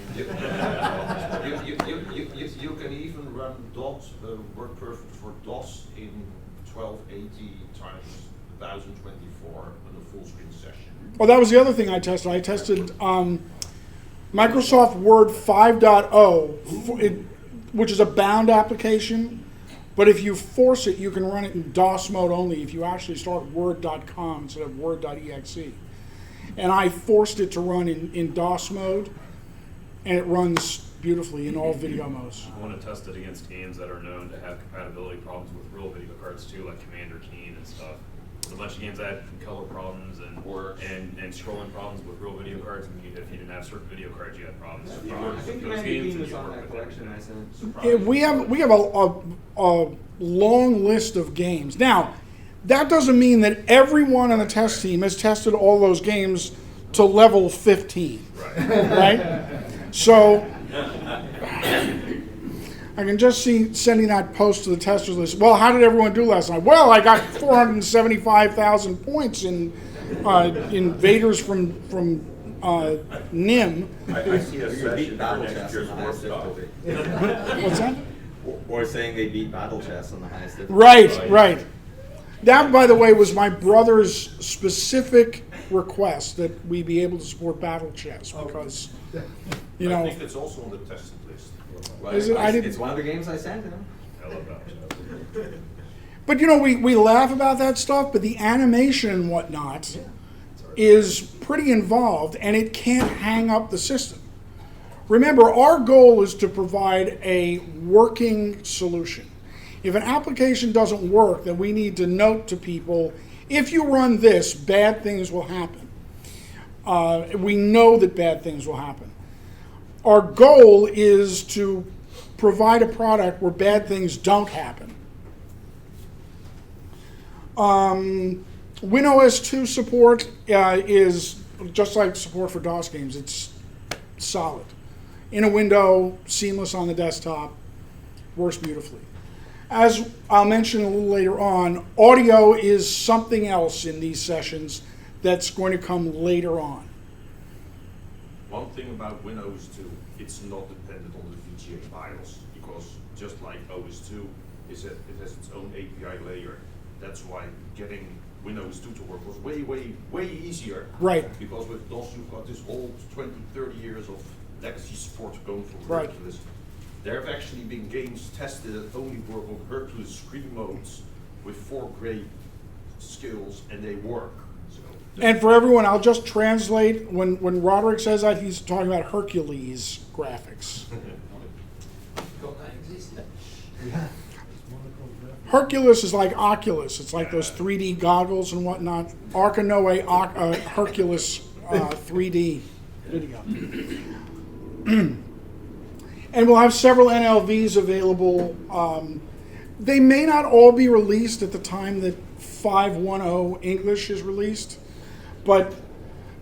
You can even run DOS, work perfect for DOS in 1280 times 1024 on a full screen session. Well, that was the other thing I tested. I tested Microsoft Word 5.0, which is a bound application. But if you force it, you can run it in DOS mode only if you actually start Word.com instead of Word.exe. And I forced it to run in DOS mode, and it runs beautifully in all video modes. I want to test it against games that are known to have compatibility problems with real video cards too, like Commander Keen and stuff. There's a bunch of games that had color problems and scrolling problems with real video cards, and if you didn't have certain video cards, you had problems. I think Commander Keen was on that collection I sent. Yeah, we have a long list of games. Now, that doesn't mean that everyone on the test team has tested all those games to level 15, right? So I can just see sending that post to the testers list. Well, how did everyone do last night? Well, I got 475,000 points in invaders from NIM. I see a session for next year's Warpstock. What's that? Or saying they beat Battle Chess on the highest difficulty. Right. That, by the way, was my brother's specific request that we be able to support Battle Chess because, you know. I think it's also on the tested list. Well, Is it? It's one of the games I sent him. I love Battle Chess. But, you know, we laugh about that stuff, but the animation and whatnot is pretty involved, and it can't hang up the system. Remember, our goal is to provide a working solution. If an application doesn't work, then we need to note to people, if you run this, bad things will happen. We know that bad things will happen. Our goal is to provide a product where bad things don't happen. WinOS 2 support is just like support for DOS games. It's solid. In a window, seamless on the desktop, works beautifully. As I'll mention a little later on, audio is something else in these sessions that's going to come later on. One thing about Windows 2, it's not dependent on the VGA files, because just like OS 2, it has its own API layer. That's why getting Windows 2 to work was way easier. Right. Because with DOS, you've got this old 20, 30 years of legacy support going from Right. Hercules. There have actually been games tested that only work on Hercules screen modes with 4 gray skills, and they work. So And for everyone, I'll just translate. When Roderick says that, he's talking about Hercules graphics. Hercules is like Oculus. It's like those 3D goggles and whatnot. Arca Noae, Hercules 3D video. And we'll have several NLVs available. They may not all be released at the time that 5.1.0 English is released, but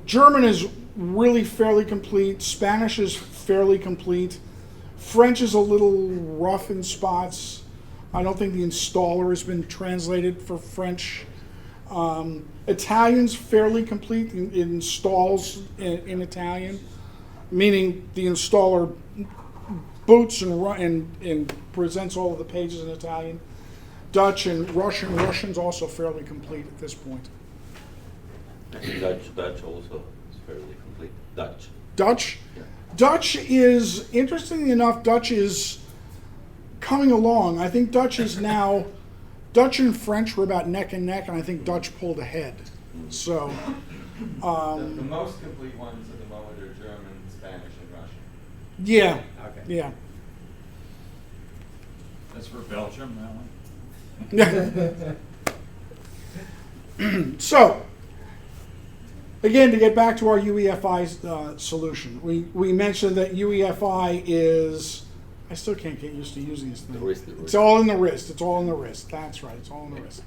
German is really fairly complete. Spanish is fairly complete. French is a little rough in spots. I don't think the installer has been translated for French. Italian's fairly complete. It installs in Italian, meaning the installer boots and presents all of the pages in Italian. Dutch and Russian. Russian's also fairly complete at this point. Dutch also is fairly complete. Dutch. Dutch? Yeah. Dutch is, interestingly enough, Dutch is coming along. I think Dutch is now, Dutch and French were about neck and neck, and I think Dutch pulled ahead. So, The most complete ones at the moment are German, Spanish, and Russian. yeah, Okay. yeah. That's for Belgium, that one. So, again, to get back to our UEFI solution, we mentioned that UEFI is, I still can't get used to using this thing. It's all in the wrist. It's all in the wrist. That's right. It's all in the wrist.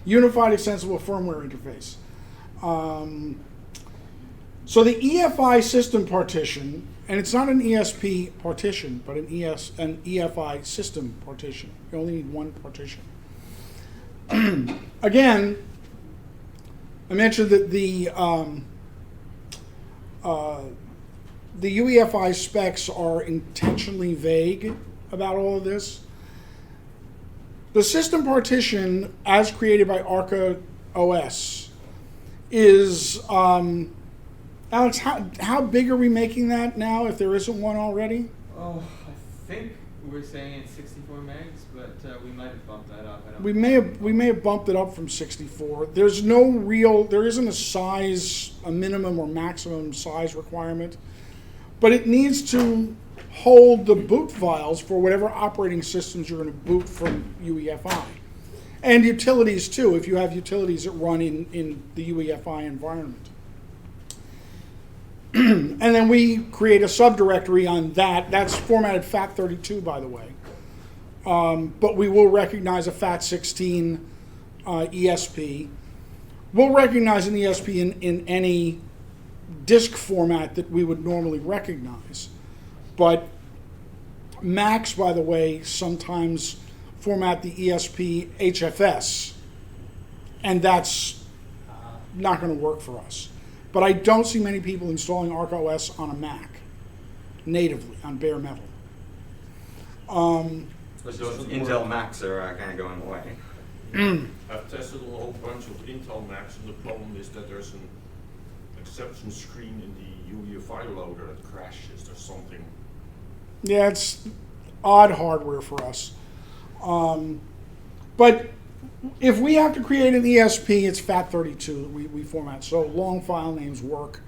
Unified Extensible Firmware Interface. So the EFI system partition, and it's not an ESP partition, but an EFI system partition. You only need one partition. Again, I mentioned that the UEFI specs are intentionally vague about all of this. The system partition, as created by ArcaOS, is Alex. How big are we making that now? If there isn't one already? Oh, I think we're saying it's 64 megs, but we might have bumped that up. I don't We may have bumped it up from 64. There isn't a minimum or maximum size requirement, but it needs to hold the boot files for whatever operating systems you're going to boot from UEFI. And utilities too, if you have utilities that run in the UEFI environment. And then we create a subdirectory on that. That's formatted FAT32, by the way. But we will recognize a FAT16 ESP. We'll recognize an ESP in any disk format that we would normally recognize. But Macs, by the way, sometimes format the ESP HFS, and that's not going to work for us. But I don't see many people installing ArcaOS on a Mac natively on bare metal. But those Intel Macs are kind of going away. I've tested a whole bunch of Intel Macs, and the problem is that there's an exception screen in the UEFI loader that crashes or something. Yeah, it's odd hardware for us. But if we have to create an ESP, it's FAT32 that we format. So long file names work.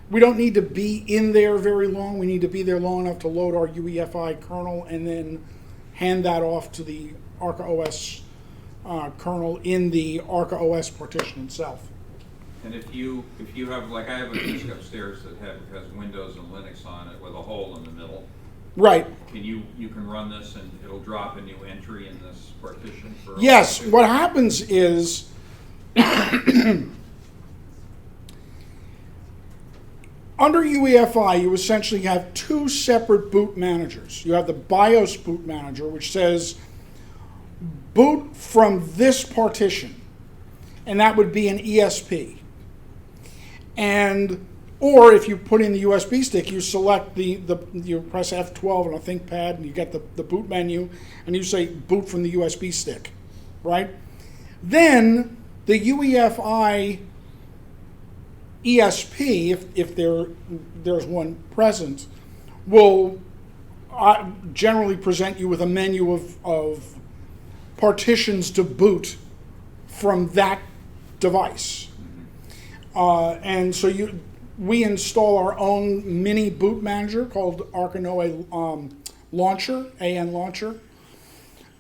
We don't need to be in there very long. We need to be there long enough to load our UEFI kernel and then hand that off to the ArcaOS kernel in the ArcaOS partition itself. And if you have, like I have a disk upstairs that has Windows and Linux on it with a hole in the middle. Right. You can run this and it'll drop a new entry in this partition for. Yes. What happens is under UEFI, you essentially have two separate boot managers. You have the BIOS boot manager, which says boot from this partition, and that would be an ESP. Or if you put in the USB stick, you select you press F12 on a ThinkPad, and you get the boot menu, and you say boot from the USB stick, right? Then the UEFI ESP, if there's one present, will generally present you with a menu of partitions to boot from that device. And so we install our own mini boot manager called Arca Noae Launcher, AN Launcher.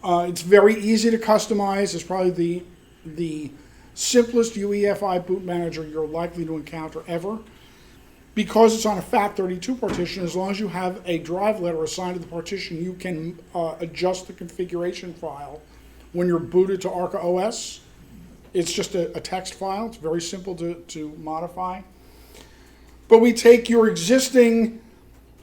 It's very easy to customize. It's probably the simplest UEFI boot manager you're likely to encounter ever. Because it's on a FAT32 partition, as long as you have a drive letter assigned to the partition, you can adjust the configuration file when you're booted to ArcaOS. It's just a text file. It's very simple to modify. But we take your existing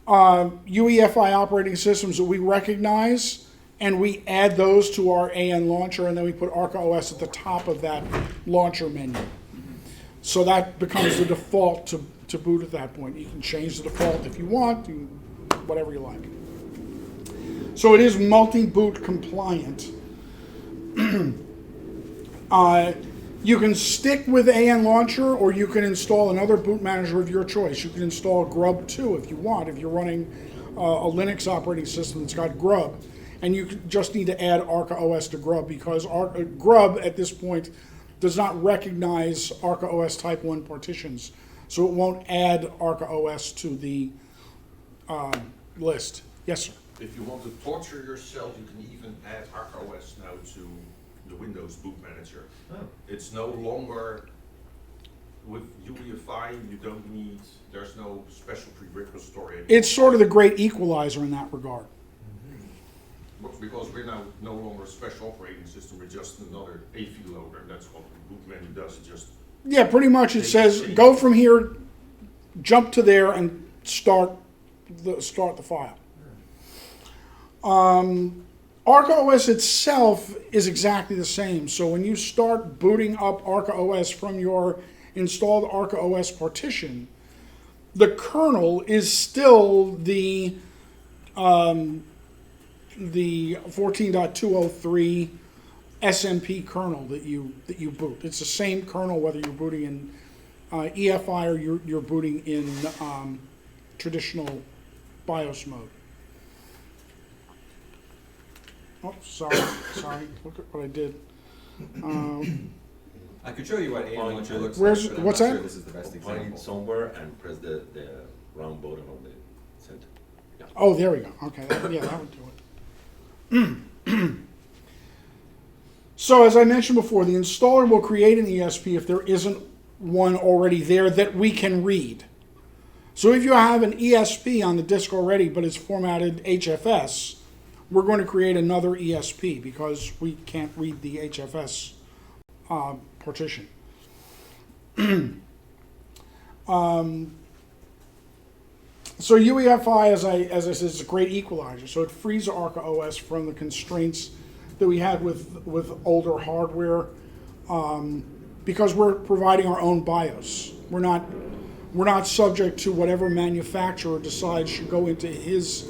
UEFI operating systems that we recognize, and we add those to our AN launcher, and then we put ArcaOS at the top of that launcher menu. So that becomes the default to boot at that point. You can change the default if you want, whatever you like. So it is multi-boot compliant. You can stick with AN Launcher, or you can install another boot manager of your choice. You can install Grub 2 if you want, if you're running a Linux operating system that's got Grub. and you just need to add ArcaOS to Grub, because Grub at this point does not recognize ArcaOS Type 1 partitions, so it won't add ArcaOS to the list. Yes, sir. If you want to torture yourself, you can even add ArcaOS now to the Windows Boot Manager. Oh. It's no longer with UEFI. You don't need. There's no special prerequisite or anything. It's sort of the great equalizer in that regard. Because we're now no longer a special operating system. We're just another AV loader. That's what the boot menu does. It just Yeah, pretty much it says go from here, jump to there, and start the file. ArcaOS itself is exactly the same. So when you start booting up ArcaOS from your installed ArcaOS partition, the kernel is still the 14.203 SMP kernel that you boot. It's the same kernel whether you're booting in EFI or you're booting in traditional BIOS mode. Oh, sorry. Look at what I did. I could show you what AIM launcher looks Where's- like, but I'm what's not that? sure this is the best Find example. it somewhere and press the round button on the center. Yeah. Oh, there we go. Okay, yeah, that would do it. So as I mentioned before, the installer will create an ESP if there isn't one already there that we can read. So if you have an ESP on the disk already, but it's formatted HFS, we're going to create another ESP because we can't read the HFS partition. So UEFI, as I said, is a great equalizer. So it frees ArcaOS from the constraints that we had with older hardware, because we're providing our own BIOS. We're not subject to whatever manufacturer decides should go into his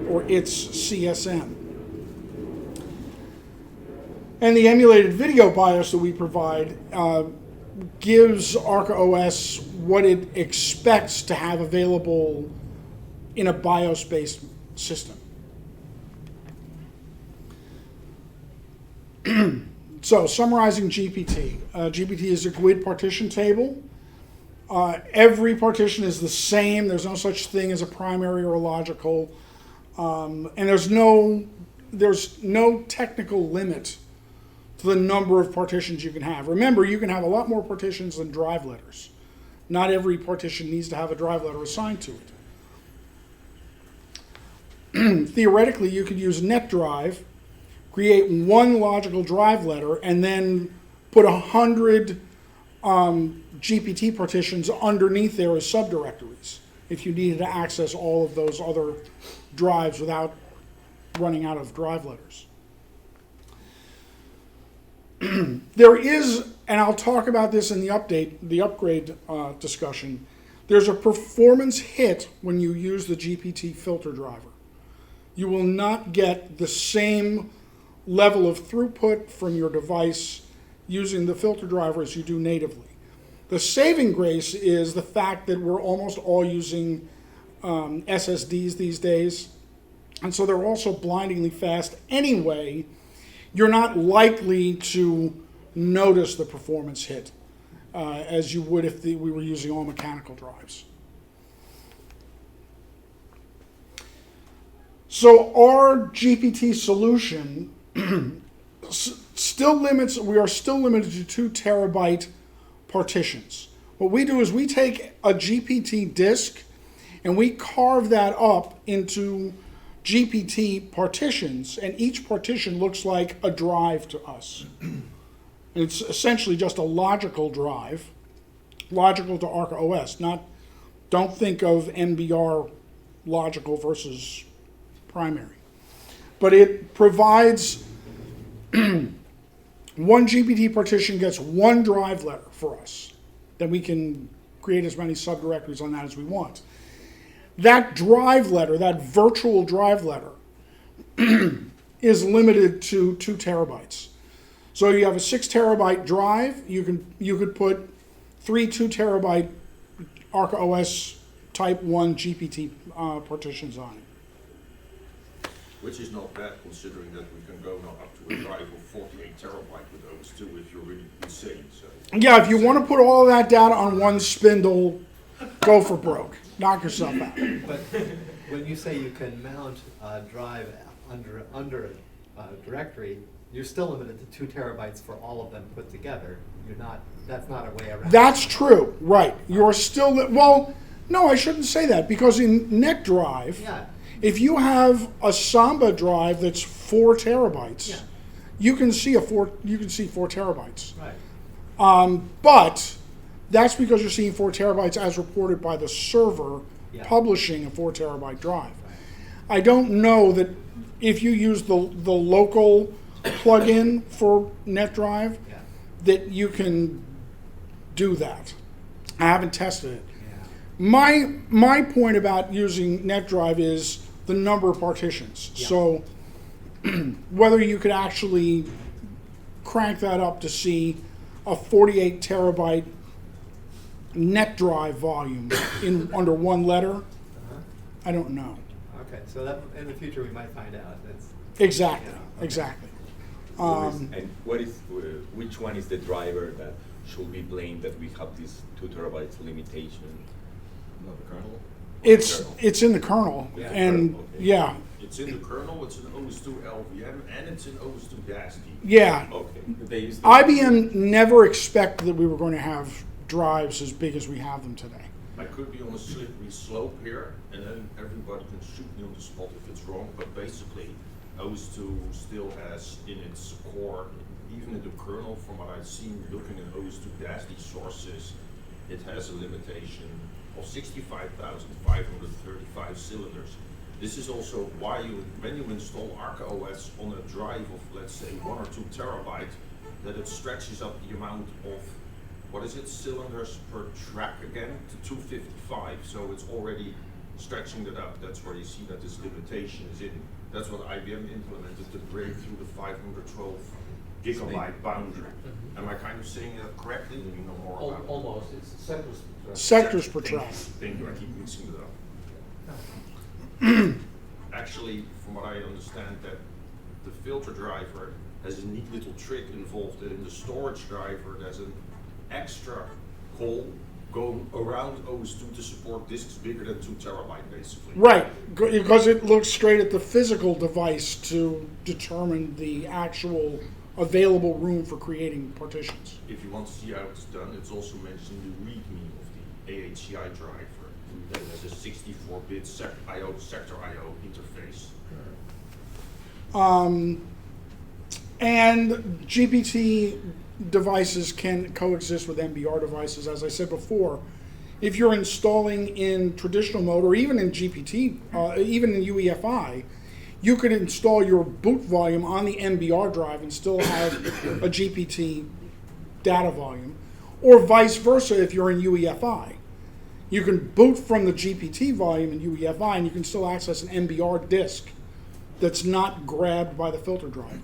or its CSM. And the emulated video BIOS that we provide gives ArcaOS what it expects to have available in a BIOS-based system. So, summarizing GPT. GPT is a GUID partition table. Every partition is the same. There's no such thing as a primary or a logical. And there's no technical limit to the number of partitions you can have. Remember, you can have a lot more partitions than drive letters. Not every partition needs to have a drive letter assigned to it. Theoretically, you could use NetDrive, create one logical drive letter, and then put 100 GPT partitions underneath there as subdirectories if you needed to access all of those other drives without running out of drive letters. There is, and I'll talk about this in the upgrade discussion, there's a performance hit when you use the GPT filter driver. You will not get the same level of throughput from your device using the filter driver as you do natively. The saving grace is the fact that we're almost all using SSDs these days, and so they're also blindingly fast anyway. You're not likely to notice the performance hit as you would if we were using all mechanical drives. So our GPT solution we are still limited to 2 terabyte partitions. What we do is we take a GPT disk and we carve that up into GPT partitions, and each partition looks like a drive to us. It's essentially just a logical drive, logical to ArcaOS. Don't think of NBR logical versus primary. But it provides one GPT partition gets one drive letter for us. Then we can create as many subdirectories on that as we want. That drive letter, that virtual drive letter, is limited to 2 terabytes. So you have a 6 terabyte drive, you could put 3 2 terabyte ArcaOS Type 1 GPT partitions on it. Which is not bad considering that we can go now up to a drive of 48 terabyte with OS2 if you're really insane. So Yeah, if you want to put all of that data on one spindle, go for broke. Knock yourself out. But when you say you can mount a drive under a directory, you're still limited to 2 terabytes for all of them put together. You're not. That's not a way around. That's true, right? You're still well. No, I shouldn't say that because in NetDrive, Yeah. if you have a Samba drive that's 4 terabytes, Yeah. you can see 4 terabytes. Right. But that's because you're seeing 4 terabytes as reported by the server Yeah. publishing a 4 terabyte drive. I don't know that if you use the local plugin for NetDrive, Yeah. that you can do that. I haven't tested it. Yeah. My point about using NetDrive is the number of partitions. Yeah. So whether you could actually crank that up to see a 48 terabyte NetDrive volume in under one letter, I don't know. Okay, so that in the future we might find out. That's Exactly, yeah, okay. exactly. And which one is the driver that should be blamed that we have this 2 terabytes limitation? Not the kernel? It's in the kernel, Yeah. and Okay. yeah, it's in the kernel, it's in OS2 LVM, and it's in OS2 DASD. yeah. Okay. They use the- IBM never expected that we were going to have drives as big as we have them today. I could be on a slippery slope here, and then everybody can shoot me on the spot if it's wrong, but basically, OS2 still has in its core, even in the kernel, from what I've seen looking at OS2 DASD sources, it has a limitation of 65,535 cylinders. This is also why when you install ArcaOS on a drive of, let's say, 1 or 2 terabyte, that it stretches up the amount of, what is it, cylinders per track again, to 255. So it's already stretching it up. That's where you see that this limitation is in. That's what IBM implemented to break through the 512 gigabyte boundary. Am I kind of saying that correctly? Do you know more about it? Almost. It's Sectors per track. Thank you, I keep mixing it up. Actually, from what I understand, that the filter driver has a neat little trick involved that in the storage driver there's an extra call going around OS2 to support disks bigger than 2 terabyte basically. Right, because it looks straight at the physical device to determine the actual available room for creating partitions. If you want to see how it's done, it's also mentioned in the README of the AHCI driver that has a 64-bit sector IO interface. And GPT devices can coexist with MBR devices, as I said before. If you're installing in traditional mode or even in GPT, even in UEFI, you could install your boot volume on the MBR drive and still have a GPT data volume, or vice versa if you're in UEFI. You can boot from the GPT volume in UEFI and you can still access an MBR disk that's not grabbed by the filter driver.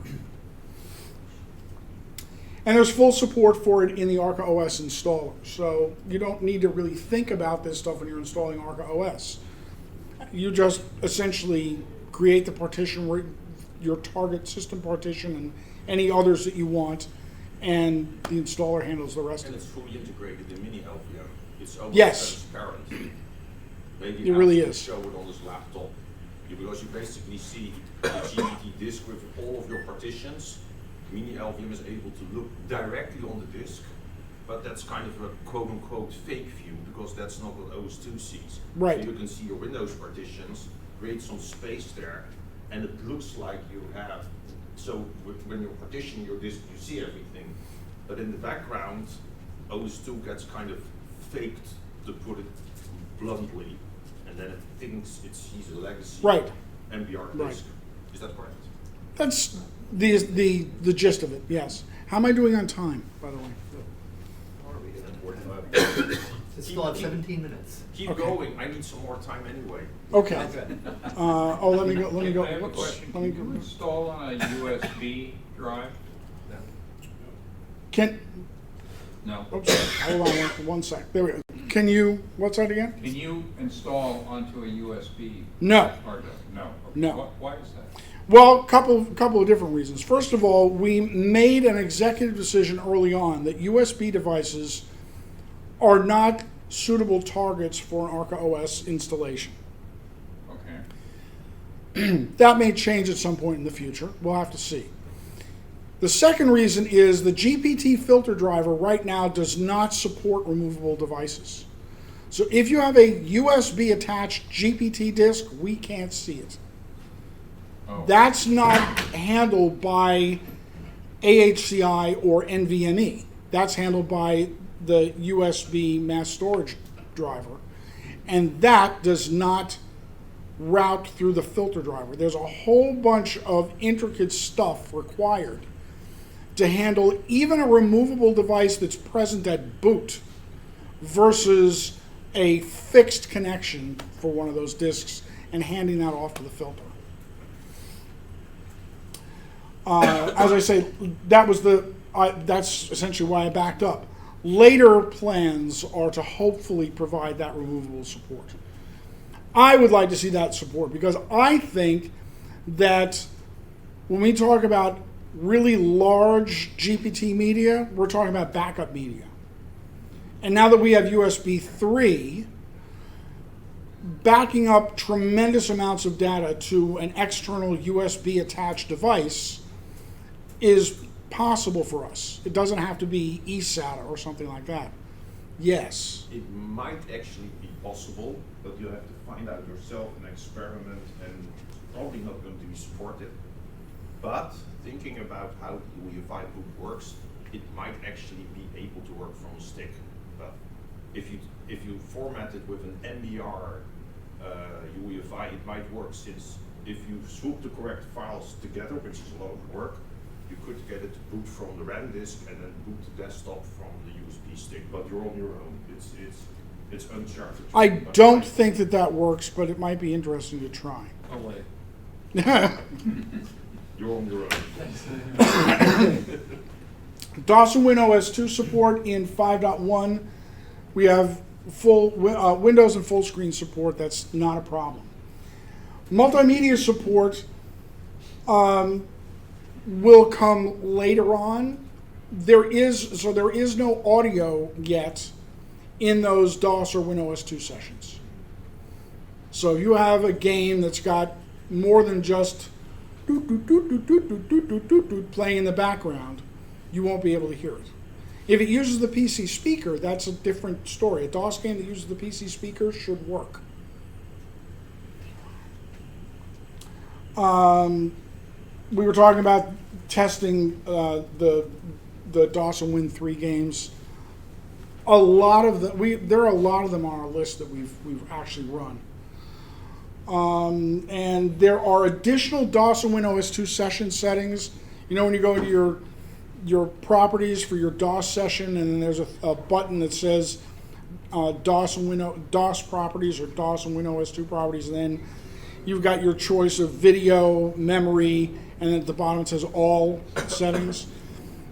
And there's full support for it in the ArcaOS installer. So you don't need to really think about this stuff when you're installing ArcaOS. You just essentially create the partition, your target system partition and any others that you want, and the installer handles the rest of it. And it's fully integrated in mini LVM. It's almost Yes. transparent. Maybe It really Alex is. can show it on his laptop. Because you basically see the GPT disk with all of your partitions. Mini LVM is able to look directly on the disk, but that's kind of a quote-unquote fake view because that's not what OS2 sees. Right. So you can see your Windows partitions, create some space there, and it looks like you have, so when you partition your disk, you see everything, but in the background, OS2 gets kind of faked, to put it bluntly, and then it thinks it sees a legacy Right. MBR disk. Right. Is that correct? That's the gist of it, yes. How am I doing on time, by the way? It's still at 17 minutes. Keep Okay. going. I need some more time anyway. Okay. Okay. Let me go. I have a question. Let me Can you go. install on a USB drive? Can, No. oops, hold on one sec. There we go. Can you, what's that again? Can you install onto a USB? No. Hard drive? No. Okay. No. Why is that? Well, couple of different reasons. First of all, we made an executive decision early on that USB devices are not suitable targets for an ArcaOS installation. Okay. That may change at some point in the future. We'll have to see. The second reason is the GPT filter driver right now does not support removable devices. So if you have a USB attached GPT disk, we can't see it. Oh. That's not handled by AHCI or NVMe. That's handled by the USB mass storage driver. And that does not route through the filter driver. There's a whole bunch of intricate stuff required to handle even a removable device that's present at boot versus a fixed connection for one of those disks and handing that off to the filter. As I say, that's essentially why I backed up. Later plans are to hopefully provide that removable support. I would like to see that support because I think that when we talk about really large GPT media, we're talking about backup media. And now that we have USB 3, backing up tremendous amounts of data to an external USB attached device is possible for us. It doesn't have to be eSATA or something like that. Yes. It might actually be possible, but you have to find out yourself and experiment, and it's probably not going to be supported. But thinking about how the UEFI boot works, it might actually be able to work from a stick. But if you format it with an MBR UEFI, it might work, since if you swoop the correct files together, which is a lot of work, you could get it to boot from the RAM disk and then boot the desktop from the USB stick. But you're on your own. It's uncharted. I don't think that works, but it might be interesting to try. Oh wait. You're on your own. DOS and WinOS 2 support in 5.1. We have full Windows and full screen support. That's not a problem. Multimedia support will come later on. There is no audio yet in those DOS or WinOS 2 sessions. So if you have a game that's got more than just playing in the background, you won't be able to hear it. If it uses the PC speaker, that's a different story. A DOS game that uses the PC speaker should work. We were talking about testing the DOS and Win 3 games. There are a lot of them on our list that we've actually run. And there are additional DOS and WinOS 2 session settings. You know, when you go into your properties for your DOS session, and then there's a button that says DOS properties or DOS and WinOS 2 properties, and then you've got your choice of video, memory, and then at the bottom it says all settings.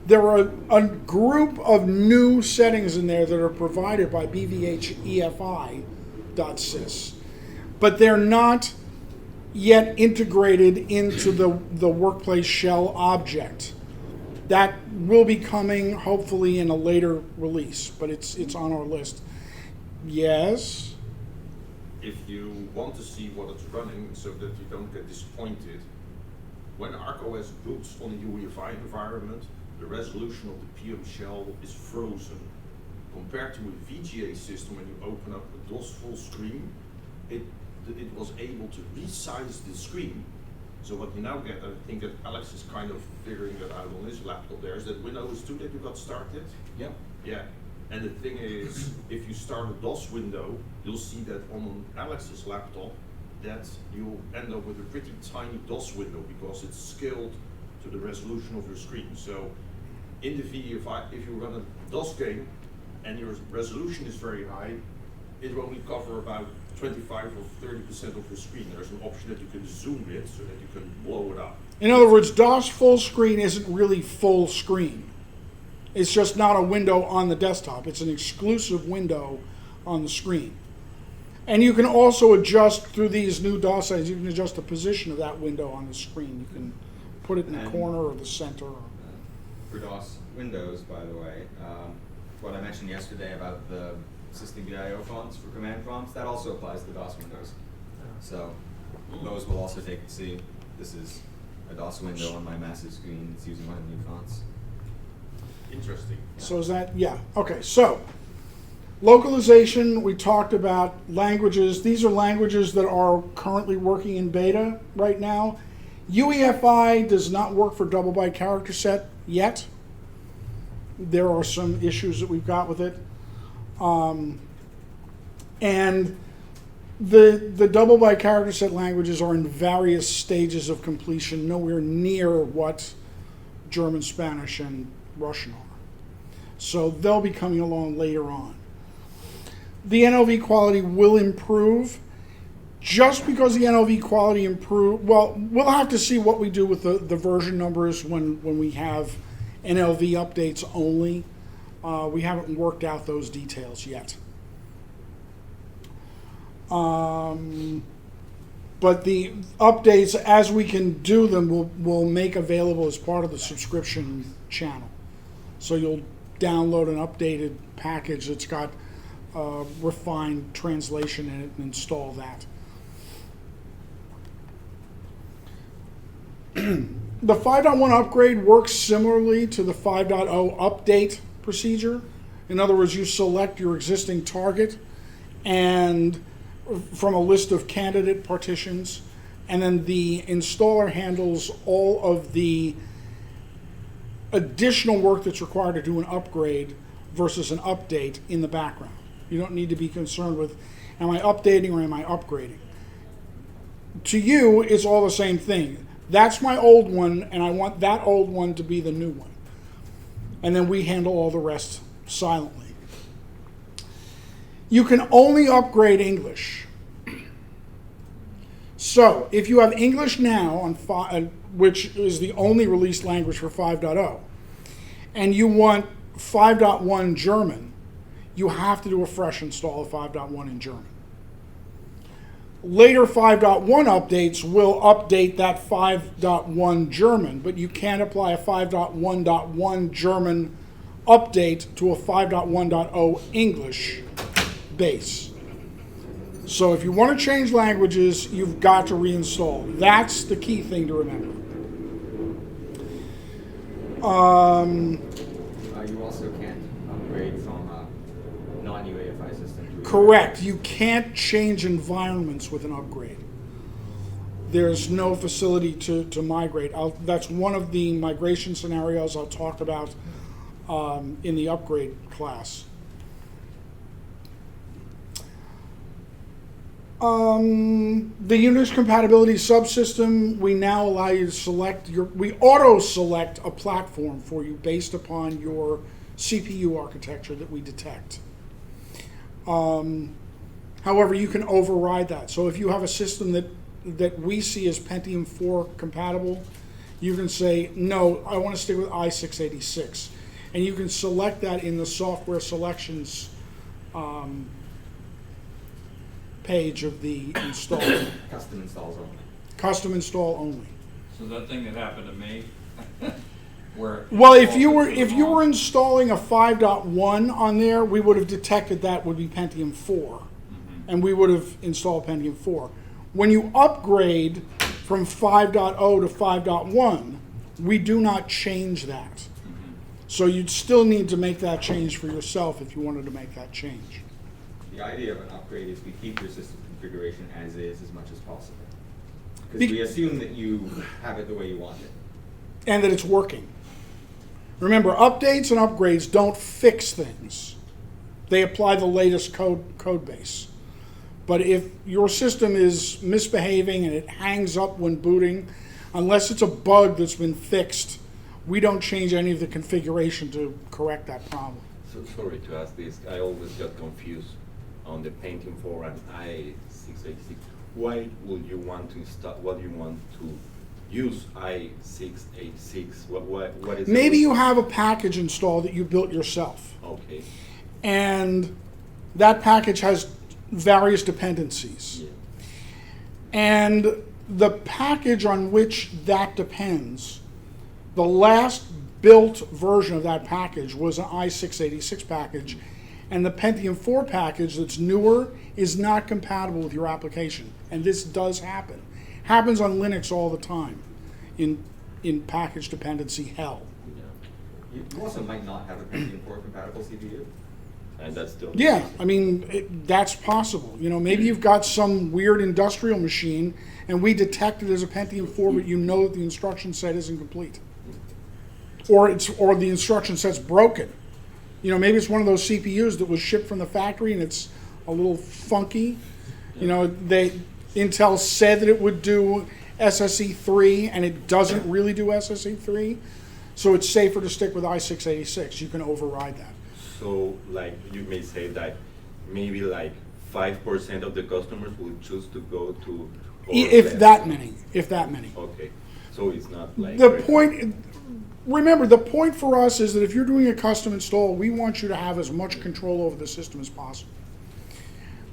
There are a group of new settings in there that are provided by bvhefi.sys, but they're not yet integrated into the workplace shell object. That will be coming hopefully in a later release, but it's on our list. Yes? If you want to see what it's running so that you don't get disappointed, when ArcaOS boots on a UEFI environment, the resolution of the PM shell is frozen. Compared to a VGA system, when you open up a DOS full screen, it was able to resize the screen. So what you now get, I think that Alex is kind of figuring that out on his laptop there, is that Windows 2 that you got started? Yeah. Yeah. And the thing is, if you start a DOS window, you'll see that on Alex's laptop, that you'll end up with a pretty tiny DOS window because it's scaled to the resolution of your screen. So in the VEFI, if you run a DOS game and your resolution is very high, it will only cover about 25 or 30% of your screen. There's an option that you can zoom it so that you can blow it up. In other words, DOS full screen isn't really full screen. It's just not a window on the desktop. It's an exclusive window on the screen. And you can also adjust through these new DOS settings, you can adjust the position of that window on the screen. You can put it in the And corner or the center. For DOS Windows, by the way, what I mentioned yesterday about the system.io fonts for command prompts, that also applies to DOS Windows. So those will also take, see, this is a DOS window on my massive screen. It's using one of the new fonts. Interesting. So is that, yeah, okay, so localization, we talked about languages. These are languages that are currently working in beta right now. UEFI does not work for double byte character set yet. There are some issues that we've got with it. And the double byte character set languages are in various stages of completion, nowhere near what German, Spanish, and Russian are. So they'll be coming along later on. The NLV quality will improve. Just because the NLV quality improve, well, we'll have to see what we do with the version numbers when we have NLV updates only. We haven't worked out those details yet. But the updates, as we can do them, we'll make available as part of the subscription channel. So you'll download an updated package that's got refined translation in it and install that. The 5.1 upgrade works similarly to the 5.0 update procedure. In other words, you select your existing target and from a list of candidate partitions, and then the installer handles all of the additional work that's required to do an upgrade versus an update in the background. You don't need to be concerned with, am I updating or am I upgrading? To you, it's all the same thing. That's my old one, and I want that old one to be the new one. And then we handle all the rest silently. You can only upgrade English. So, if you have English now, on which is the only released language for 5.0, and you want 5.1 German, you have to do a fresh install of 5.1 in German. Later 5.1 updates will update that 5.1 German, but you can't apply a 5.1.1 German update to a 5.1.0 English base. So if you want to change languages, you've got to reinstall. That's the key thing to remember. You also can't upgrade from a non-UEFI system to Correct. You can't change environments with an upgrade. There's no facility to migrate. That's one of the migration scenarios I'll talk about in the upgrade class. The Unix compatibility subsystem, we now allow you to select we auto-select a platform for you based upon your CPU architecture that we detect. However, you can override that. So if you have a system that we see as Pentium 4 compatible, you can say, no, I want to stick with i686. And you can select that in the software selections page of the install. Custom installs only. Custom install only. So that thing that happened to me, where Well, if you were installing a 5.1 on there, we would have detected that would be Pentium 4, and we would have installed Pentium 4. When you upgrade from 5.0 to 5.1, we do not change that. So you'd still need to make that change for yourself if you wanted to make that change. The idea of an upgrade is we keep your system configuration as is as much as possible. Because we assume that you have it the way you want it. And that it's working. Remember, updates and upgrades don't fix things. They apply the latest code base. But if your system is misbehaving and it hangs up when booting, unless it's a bug that's been fixed, we don't change any of the configuration to correct that problem. So sorry to ask this. I always get confused on the Pentium 4 and i686. Why would you want to install? What do you want to use i686? What is? Maybe you have a package installed that you built yourself. Okay. And that package has various dependencies. And the package on which that depends, the last built version of that package was an i686 package, and the Pentium 4 package that's newer is not compatible with your application. And this does happen. Happens on Linux all the time in package dependency hell. You also might not have a Pentium 4 compatible CPU. And that's still Yeah, I mean, that's possible. You know, maybe you've got some weird industrial machine and we detect it as a Pentium 4, but you know that the instruction set isn't complete. Or the instruction set's broken. You know, maybe it's one of those CPUs that was shipped from the factory and it's a little funky. You know, Intel said that it would do SSE3 and it doesn't really do SSE3. So it's safer to stick with i686. You can override that. So, like, you may say that maybe like 5% of the customers will choose to go to. If that many. Okay, so it's not like. Remember, the point for us is that if you're doing a custom install, we want you to have as much control over the system as possible.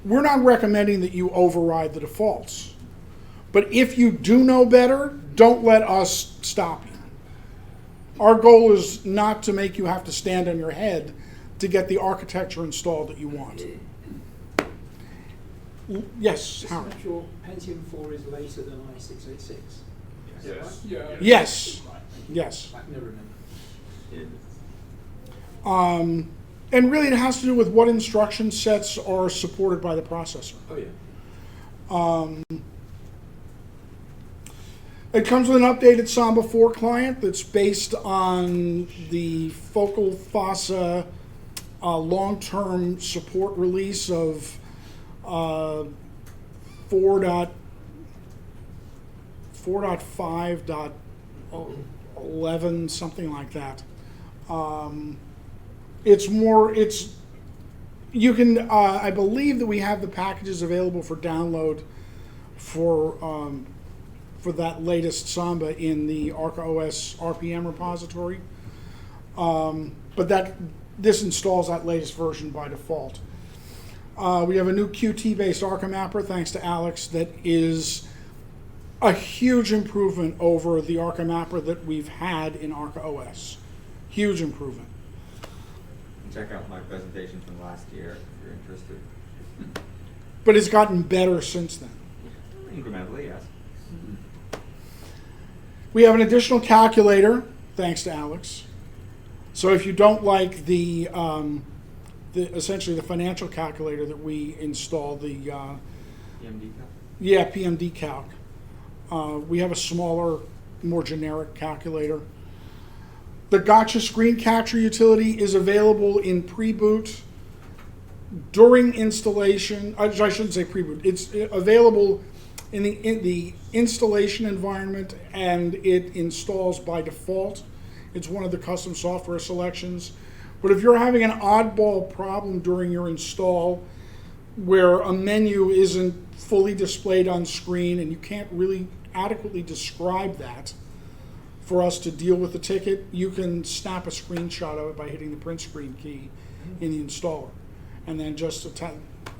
We're not recommending that you override the defaults. But if you do know better, don't let us stop you. Our goal is not to make you have to stand on your head to get the architecture installed that you want. Yes, Howard. Is that your Pentium 4 is later than i686? Yes. Yeah. Yes. Yes. I never remember. And really it has to do with what instruction sets are supported by the processor. Oh, yeah. It comes with an updated Samba 4 client that's based on the Focal Fossa long-term support release of 4.5.11, something like that. You can, I believe that we have the packages available for download for that latest Samba in the ArcaOS RPM repository. But this installs that latest version by default. We have a new Qt-based Arca mapper, thanks to Alex, that is a huge improvement over the Arca mapper that we've had in ArcaOS. Huge improvement. Check out my presentation from last year if you're interested. But it's gotten better since then. Incrementally, yes. We have an additional calculator, thanks to Alex. So if you don't like the essentially the financial calculator that we installed, the PMD calc? Yeah, PMD calc. We have a smaller, more generic calculator. The Gotcha screen capture utility is available in pre-boot, during installation. I shouldn't say pre-boot. It's available in the installation environment, and it installs by default. It's one of the custom software selections. But if you're having an oddball problem during your install where a menu isn't fully displayed on screen and you can't really adequately describe that for us to deal with the ticket, you can snap a screenshot of it by hitting the print screen key in the installer and then just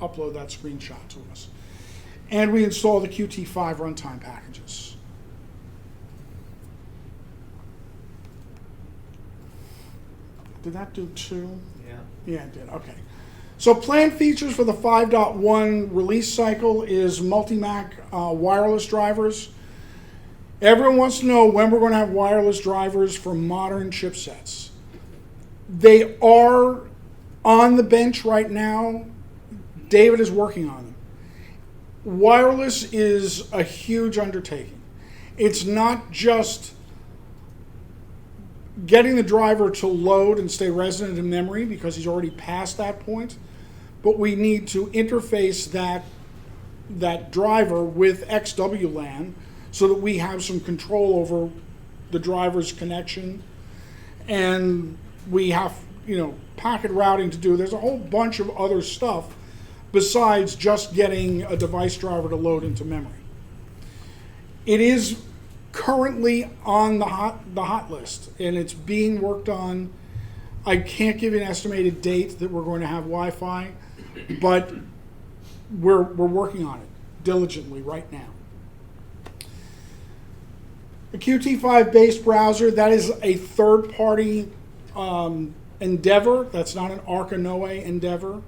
upload that screenshot to us. And we install the Qt5 runtime packages. Did that do 2? Yeah. Yeah, it did. Okay. So planned features for the 5.1 release cycle is multi-MAC wireless drivers. Everyone wants to know when we're going to have wireless drivers for modern chipsets. They are on the bench right now. David is working on them. Wireless is a huge undertaking. It's not just getting the driver to load and stay resident in memory, because he's already past that point, but we need to interface that driver with XWLAN so that we have some control over the driver's connection, and we have, packet routing to do. There's a whole bunch of other stuff besides just getting a device driver to load into memory. It is currently on the hot list, and it's being worked on. I can't give you an estimated date that we're going to have Wi-Fi. but we're working on it diligently right now. The Qt5 based browser, that is a third-party endeavor. That's not an Arca Noae endeavor.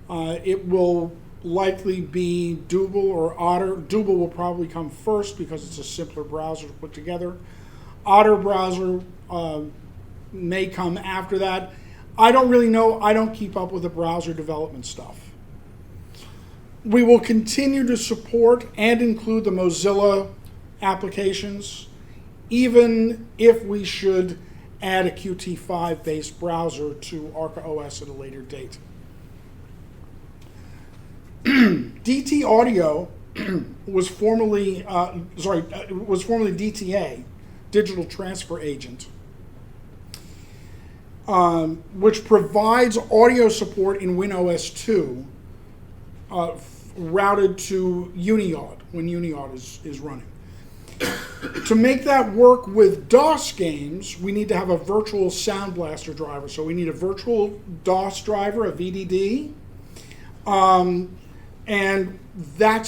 It will likely be Double or Otter. Double will probably come first because it's a simpler browser to put together. Otter browser may come after that. I don't really know. I don't keep up with the browser development stuff. We will continue to support and include the Mozilla applications, even if we should add a Qt5 based browser to ArcaOS at a later date. DT Audio was formerly DTA, Digital Transfer Agent, which provides audio support in WinOS 2 routed to UniAud when UniAud is running. To make that work with DOS games, we need to have a virtual Sound Blaster driver. So we need a virtual DOS driver, a VDD, and that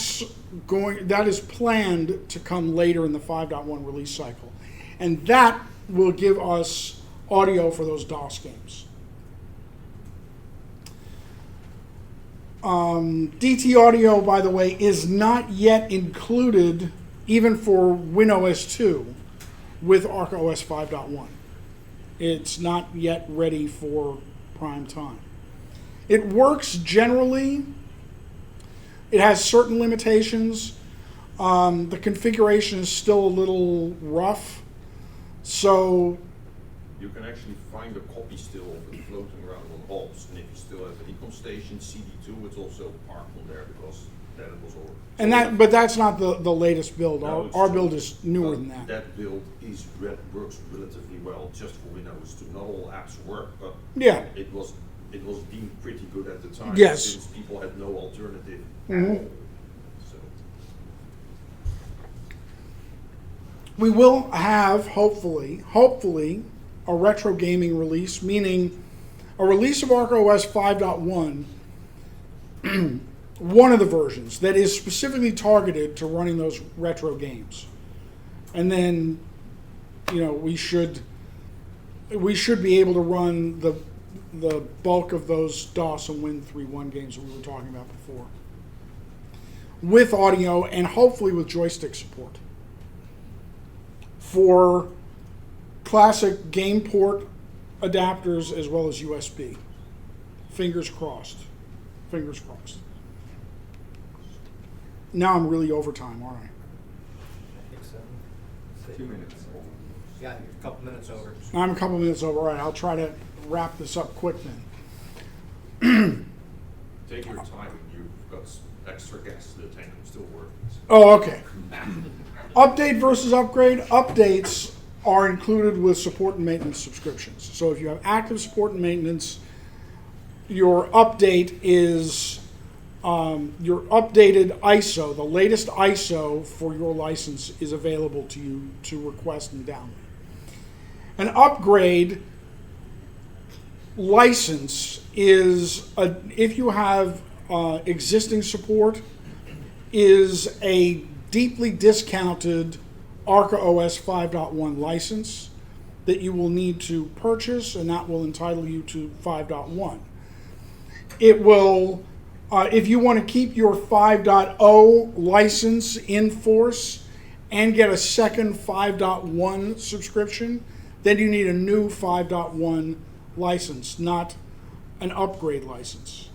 is planned to come later in the 5.1 release cycle, and that will give us audio for those DOS games. DT Audio, by the way, is not yet included, even for WinOS 2, with ArcaOS 5.1. It's not yet ready for prime time. It works generally. It has certain limitations. The configuration is still a little rough. So you can actually find a copy still of it floating around on hops, and if you still have an Ecom Station CD2, it's also parked on there because then it was over. And but that's not the latest build. No, Our build is newer than that. That build works relatively well just for Windows 2. Not all apps work, but yeah, it was deemed pretty good at the time. Yes. Since people had no alternative Mm-hmm. at all. So. We will have, hopefully, a retro gaming release, meaning a release of ArcaOS 5.1, one of the versions that is specifically targeted to running those retro games. And then, we should be able to run the bulk of those DOS and Win 3.1 games that we were talking about before, with audio and hopefully with joystick support for classic game port adapters as well as USB. Fingers crossed. Fingers crossed. Now I'm really over time, aren't I? I think so. 2 minutes. Yeah, you're a couple minutes over. I'm a couple minutes over. All right, I'll try to wrap this up quick then. Take your time. You've got extra gas to the tank. I'm still working. Oh, okay. Update versus upgrade. Updates are included with support and maintenance subscriptions. So if you have active support and maintenance, your update is your updated ISO, the latest ISO for your license is available to you to request and download. An upgrade license is, if you have existing support, is a deeply discounted ArcaOS 5.1 license that you will need to purchase, and that will entitle you to 5.1. It will, if you want to keep your 5.0 license in force and get a second 5.1 subscription, then you need a new 5.1 license, not an upgrade license.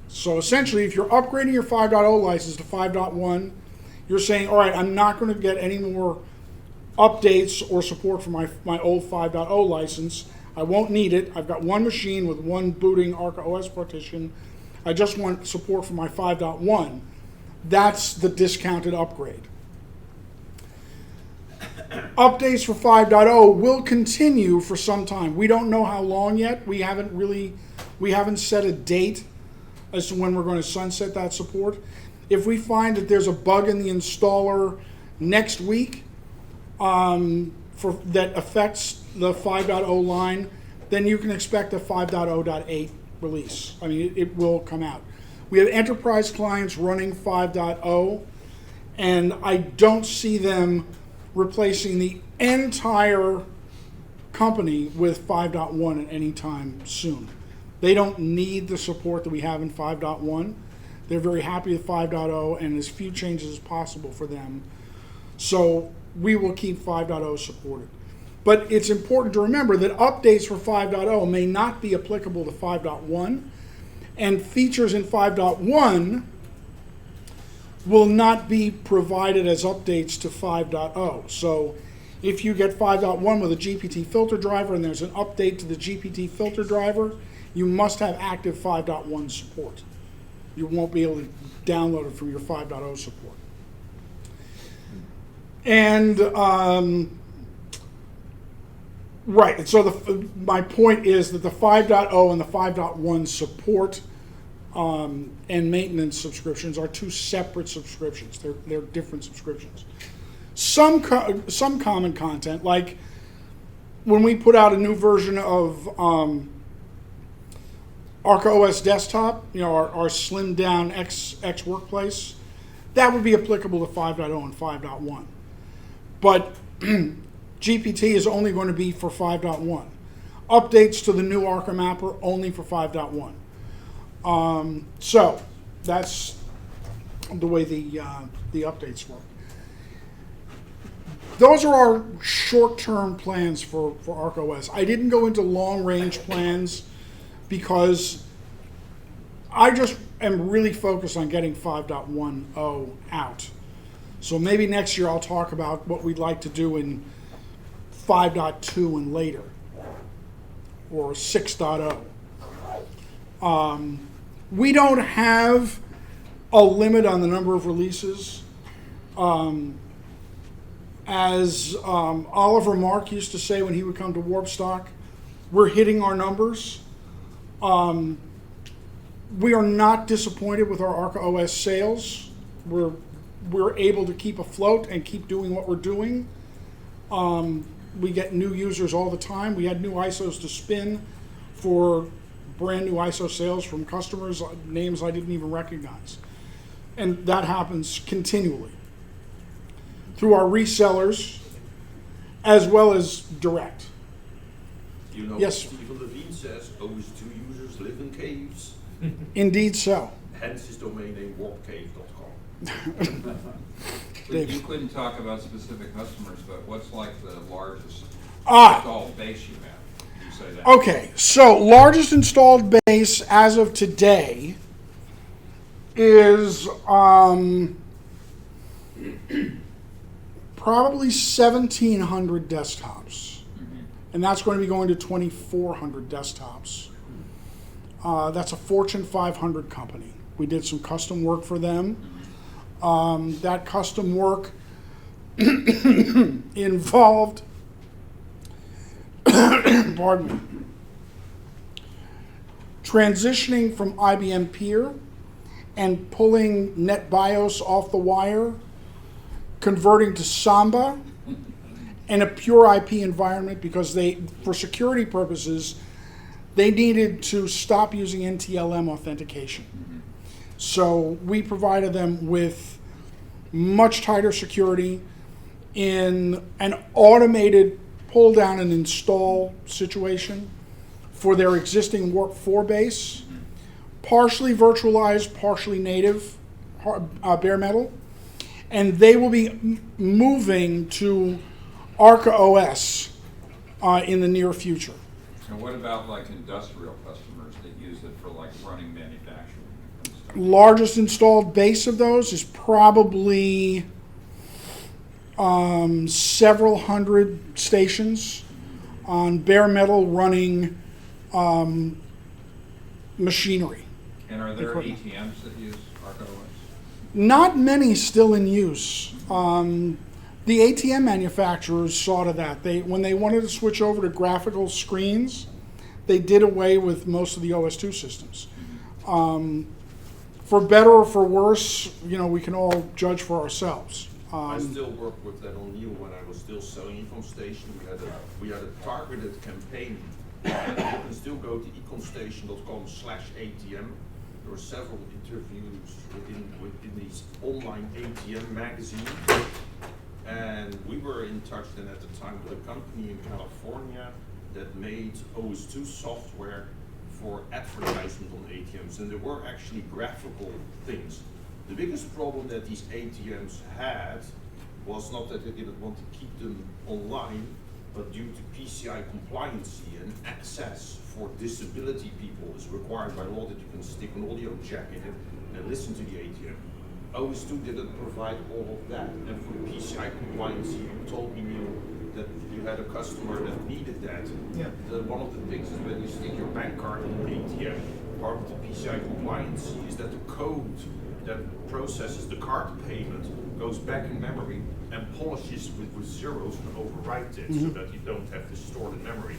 So essentially, if you're upgrading your 5.0 license to 5.1, you're saying, all right, I'm not going to get any more updates or support for my old 5.0 license. I won't need it. I've got one machine with one booting ArcaOS partition. I just want support for my 5.1. That's the discounted upgrade. Updates for 5.0 will continue for some time. We don't know how long yet. We haven't set a date as to when we're going to sunset that support. If we find that there's a bug in the installer next week that affects the 5.0 line, then you can expect a 5.0.8 release. I mean, it will come out. We have enterprise clients running 5.0, and I don't see them replacing the entire company with 5.1 at any time soon. They don't need the support that we have in 5.1. They're very happy with 5.0 and as few changes as possible for them. So we will keep 5.0 supported. But it's important to remember that updates for 5.0 may not be applicable to 5.1, and features in 5.1 will not be provided as updates to 5.0. So if you get 5.1 with a GPT filter driver and there's an update to the GPT filter driver, you must have active 5.1 support. You won't be able to download it from your 5.0 support. And right, and so my point is that the 5.0 and the 5.1 support and maintenance subscriptions are two separate subscriptions. They're different subscriptions. Some common content, like when we put out a new version of ArcaOS Desktop, our slimmed down X workplace, that would be applicable to 5.0 and 5.1. But GPT is only going to be for 5.1. Updates to the new Arca Mapper only for 5.1. So that's the way the updates work. Those are our short-term plans for ArcaOS. I didn't go into long-range plans because I just am really focused on getting 5.10 out. So maybe next year I'll talk about what we'd like to do in 5.2 and later, or 6.0. We don't have a limit on the number of releases. As Oliver Mark used to say when he would come to Warpstock, we're hitting our numbers. We are not disappointed with our ArcaOS sales. We're able to keep afloat and keep doing what we're doing. We get new users all the time. We had new ISOs to spin for brand new ISO sales from customers, names I didn't even recognize. And that happens continually through our resellers as well as direct. You know, yes. Stephen Levine says OS2 users live in caves. Indeed so. Hence his domain name warpcave.com. You couldn't talk about specific customers, but what's like the largest installed base you have? You say that. Okay, so largest installed base as of today is probably 1,700 desktops. And that's going to be going to 2,400 desktops. That's a Fortune 500 company. We did some custom work for them. That custom work involved, pardon me, transitioning from IBM Peer and pulling NetBIOS off the wire, converting to Samba, and a pure IP environment because for security purposes, they needed to stop using NTLM authentication. So we provided them with much tighter security in an automated pull down and install situation for their existing Warp 4 base, partially virtualized, partially native, bare metal, and they will be moving to ArcaOS in the near future. And what about like industrial customers that use it for like running manufacturing? Largest installed base of those is probably several hundred stations on bare metal running machinery. And are there ATMs that use ArcaOS? Not many still in use. The ATM manufacturers saw to that. When they wanted to switch over to graphical screens, they did away with most of the OS2 systems. For better or for worse, we can all judge for ourselves. I still work with that on you when I was still selling from station. We had a targeted campaign You can still go to econstation.com/ATM. There were several interviews within these online ATM magazines. And we were in touch then at the time with a company in California that made OS2 software for advertisement on ATMs. And there were actually graphical things. The biggest problem that these ATMs had was not that they didn't want to keep them online, but due to PCI compliancy and access for disability people is required by law that you can stick an audio jack in it and listen to the ATM. OS2 didn't provide all of that, and for the PCI compliancy, you told me, Neil, that you had a customer that needed that. Yeah. One of the things is when you stick your bank card in an ATM, part of the PCI compliancy is that the code that processes the card payment goes back in memory and polishes with zeros and overwrites it so that you don't have this stored in memory.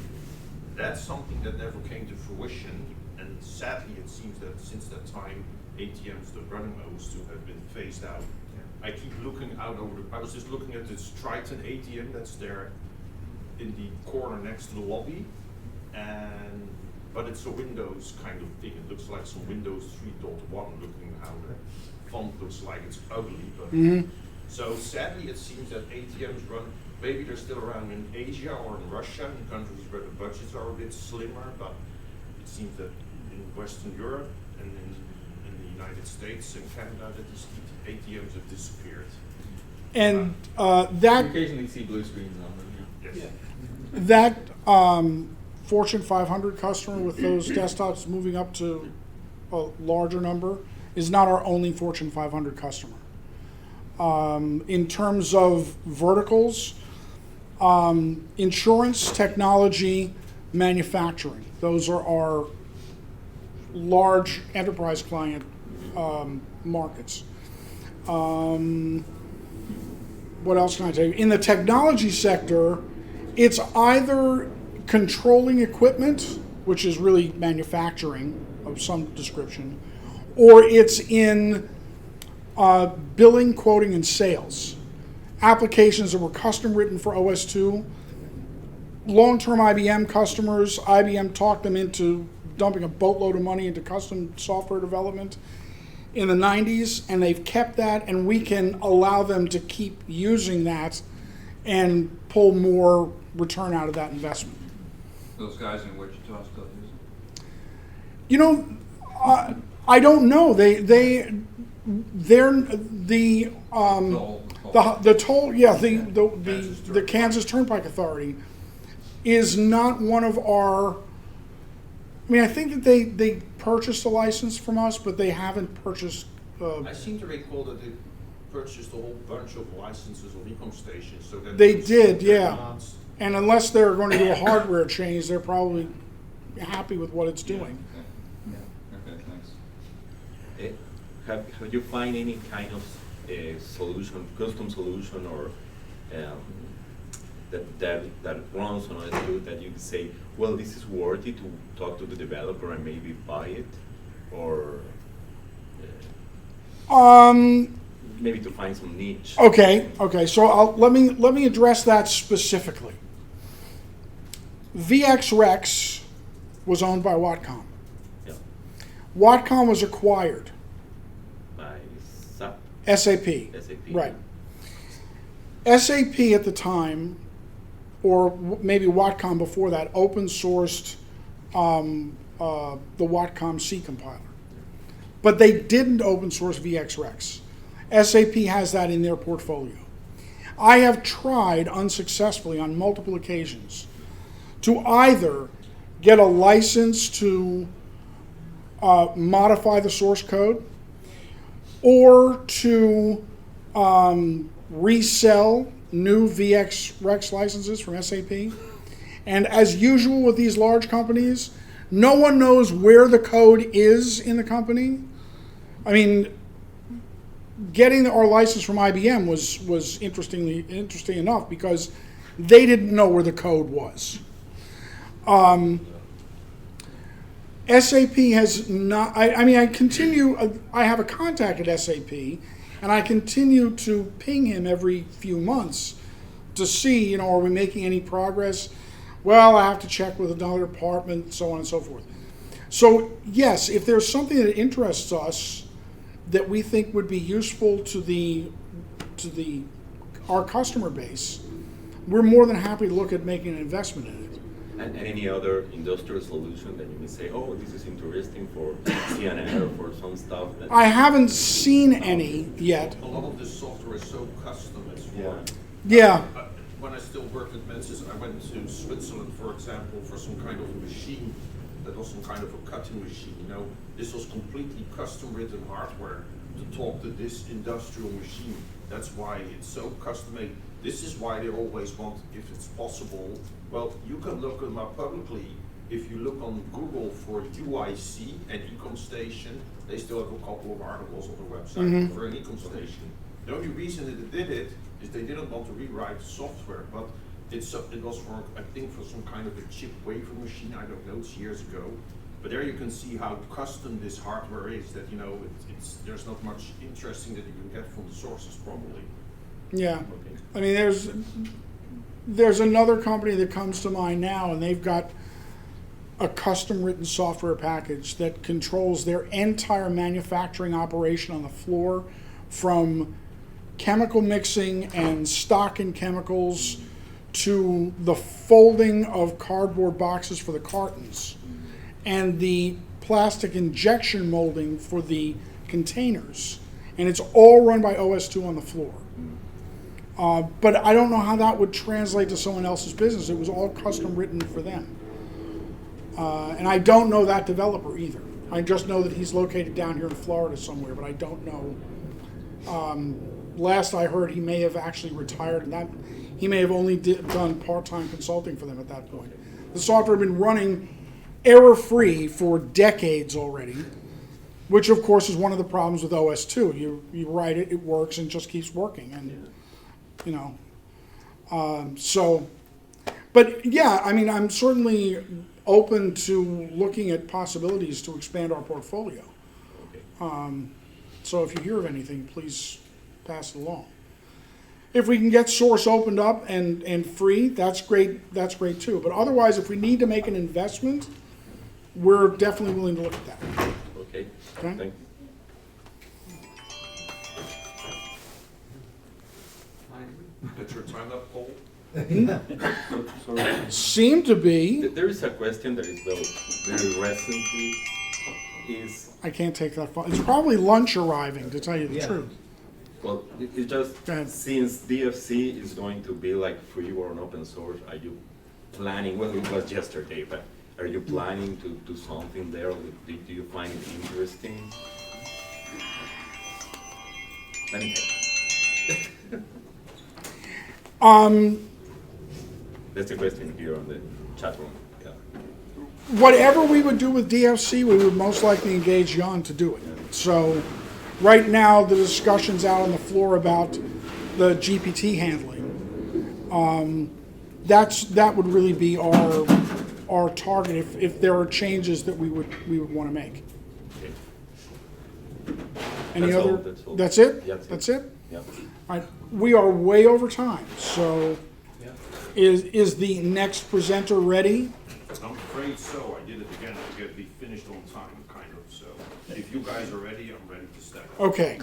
That's something that never came to fruition, and sadly it seems that since that time ATMs that running OS2 have been phased out. I keep looking out over I was just looking at this Triton ATM that's there in the corner next to the lobby, but it's a Windows kind of thing. It looks like some Windows 3.1 looking how the font looks like. It's ugly, but so sadly it seems that ATMs run, maybe they're still around in Asia or in Russia, in countries where the budgets are a bit slimmer, but it seems that in Western Europe and in the United States and Canada that these ATMs have disappeared. And You occasionally see blue screens on them. Yes. That Fortune 500 customer with those desktops moving up to a larger number is not our only Fortune 500 customer. In terms of verticals, insurance, technology, manufacturing, those are our large enterprise client markets. What else can I tell you? In the technology sector, it's either controlling equipment, which is really manufacturing of some description, or it's in billing, quoting, and sales. Applications that were custom written for OS2. Long-term IBM customers, IBM talked them into dumping a boatload of money into custom software development in the 90s, and they've kept that, and we can allow them to keep using that and pull more return out of that investment. Those guys in Wichita still use it? You know, I don't know. They're the toll. Yeah, the Kansas Turnpike Authority is not one of our. I mean, I think that they purchased a license from us, but they haven't purchased. I seem to recall that they purchased a whole bunch of licenses of ecom-stations. So that They did, yeah. And unless they're going to do a hardware change, they're probably happy with what it's doing. Okay, thanks. Have you find any kind of solution, custom solution, or that runs on OS2 that you can say, well, this is worthy to talk to the developer and maybe buy it, or maybe to find some niche. Okay. So let me address that specifically. VxRex was owned by Watcom. Yeah. Watcom was acquired. By SAP. Right. SAP at the time, or maybe Watcom before that, open sourced the Watcom C compiler. But they didn't open source VxRex. SAP has that in their portfolio. I have tried unsuccessfully on multiple occasions to either get a license to modify the source code, or to resell new VxRex licenses from SAP. And as usual with these large companies, no one knows where the code is in the company. I mean, getting our license from IBM was interesting enough because they didn't know where the code was. SAP has not, I have a contact at SAP, and I continue to ping him every few months to see, are we making any progress? well, I have to check with another department, so on and so forth. So yes, if there's something that interests us that we think would be useful to our customer base, we're more than happy to look at making an investment in it. And any other industrial solution that you may say, oh, this is interesting for CNN or for some stuff? That I haven't seen any yet. A lot of this software is so custom. It's for, Yeah. When I still worked with Menzies, I went to Switzerland, for example, for some kind of a machine that was some kind of a cutting machine. You know, this was completely custom-written hardware to talk to this industrial machine. That's why it's so custom-made. This is why they always want, if it's possible, well, you can look them up publicly. If you look on Google for UIC and Ecom Station, they still have a couple of articles on their website for an Ecom Station. The only reason that they did it is they didn't want to rewrite software, but it was for, I think, for some kind of a chip wafer machine. I don't know, it's years ago. But there you can see how custom this hardware is, that, you know, there's not much interesting that you can get from the sources probably. Yeah. I mean, there's another company that comes to mind now, and they've got a custom written software package that controls their entire manufacturing operation on the floor, from chemical mixing and stock and chemicals to the folding of cardboard boxes for the cartons and the plastic injection molding for the containers. And it's all run by OS2 on the floor. But I don't know how that would translate to someone else's business. It was all custom written for them. And I don't know that developer either. I just know that he's located down here in Florida somewhere, but I don't know. Last I heard, he may have actually retired, and that he may have only done part-time consulting for them at that point. The software had been running error-free for decades already, which of course is one of the problems with OS2. You write it, it works, and just keeps working, and you know. But yeah, I mean, I'm certainly open to looking at possibilities to expand our portfolio. So if you hear of anything, please pass it along. If we can get source opened up and free, that's great. That's great too. But otherwise, if we need to make an investment, we're definitely willing to look at that. Okay. Thank you. That's your time up, Paul? Seem to be. There is a question that is very recently is. I can't take that far. It's probably lunch arriving, to tell you the truth. Well, it's just since DFC is going to be like free or an open source, are you planning? Well, it was yesterday, but are you planning to do something there? Do you find it interesting? Let me take. That's a question here on the chat room. Yeah. Whatever we would do with DFC, we would most likely engage Jan to do it. So right now, the discussion's out on the floor about the GPT handling. That would really be our target if there are changes that we would want to make. Okay. Any That's other? all. That's it? Yeah, That's it? Yeah. All right. We are way over time. So is the next presenter ready? I'm afraid so. I did it again. I got to be finished on time, kind of. So if you guys are ready, I'm ready to start. Okay.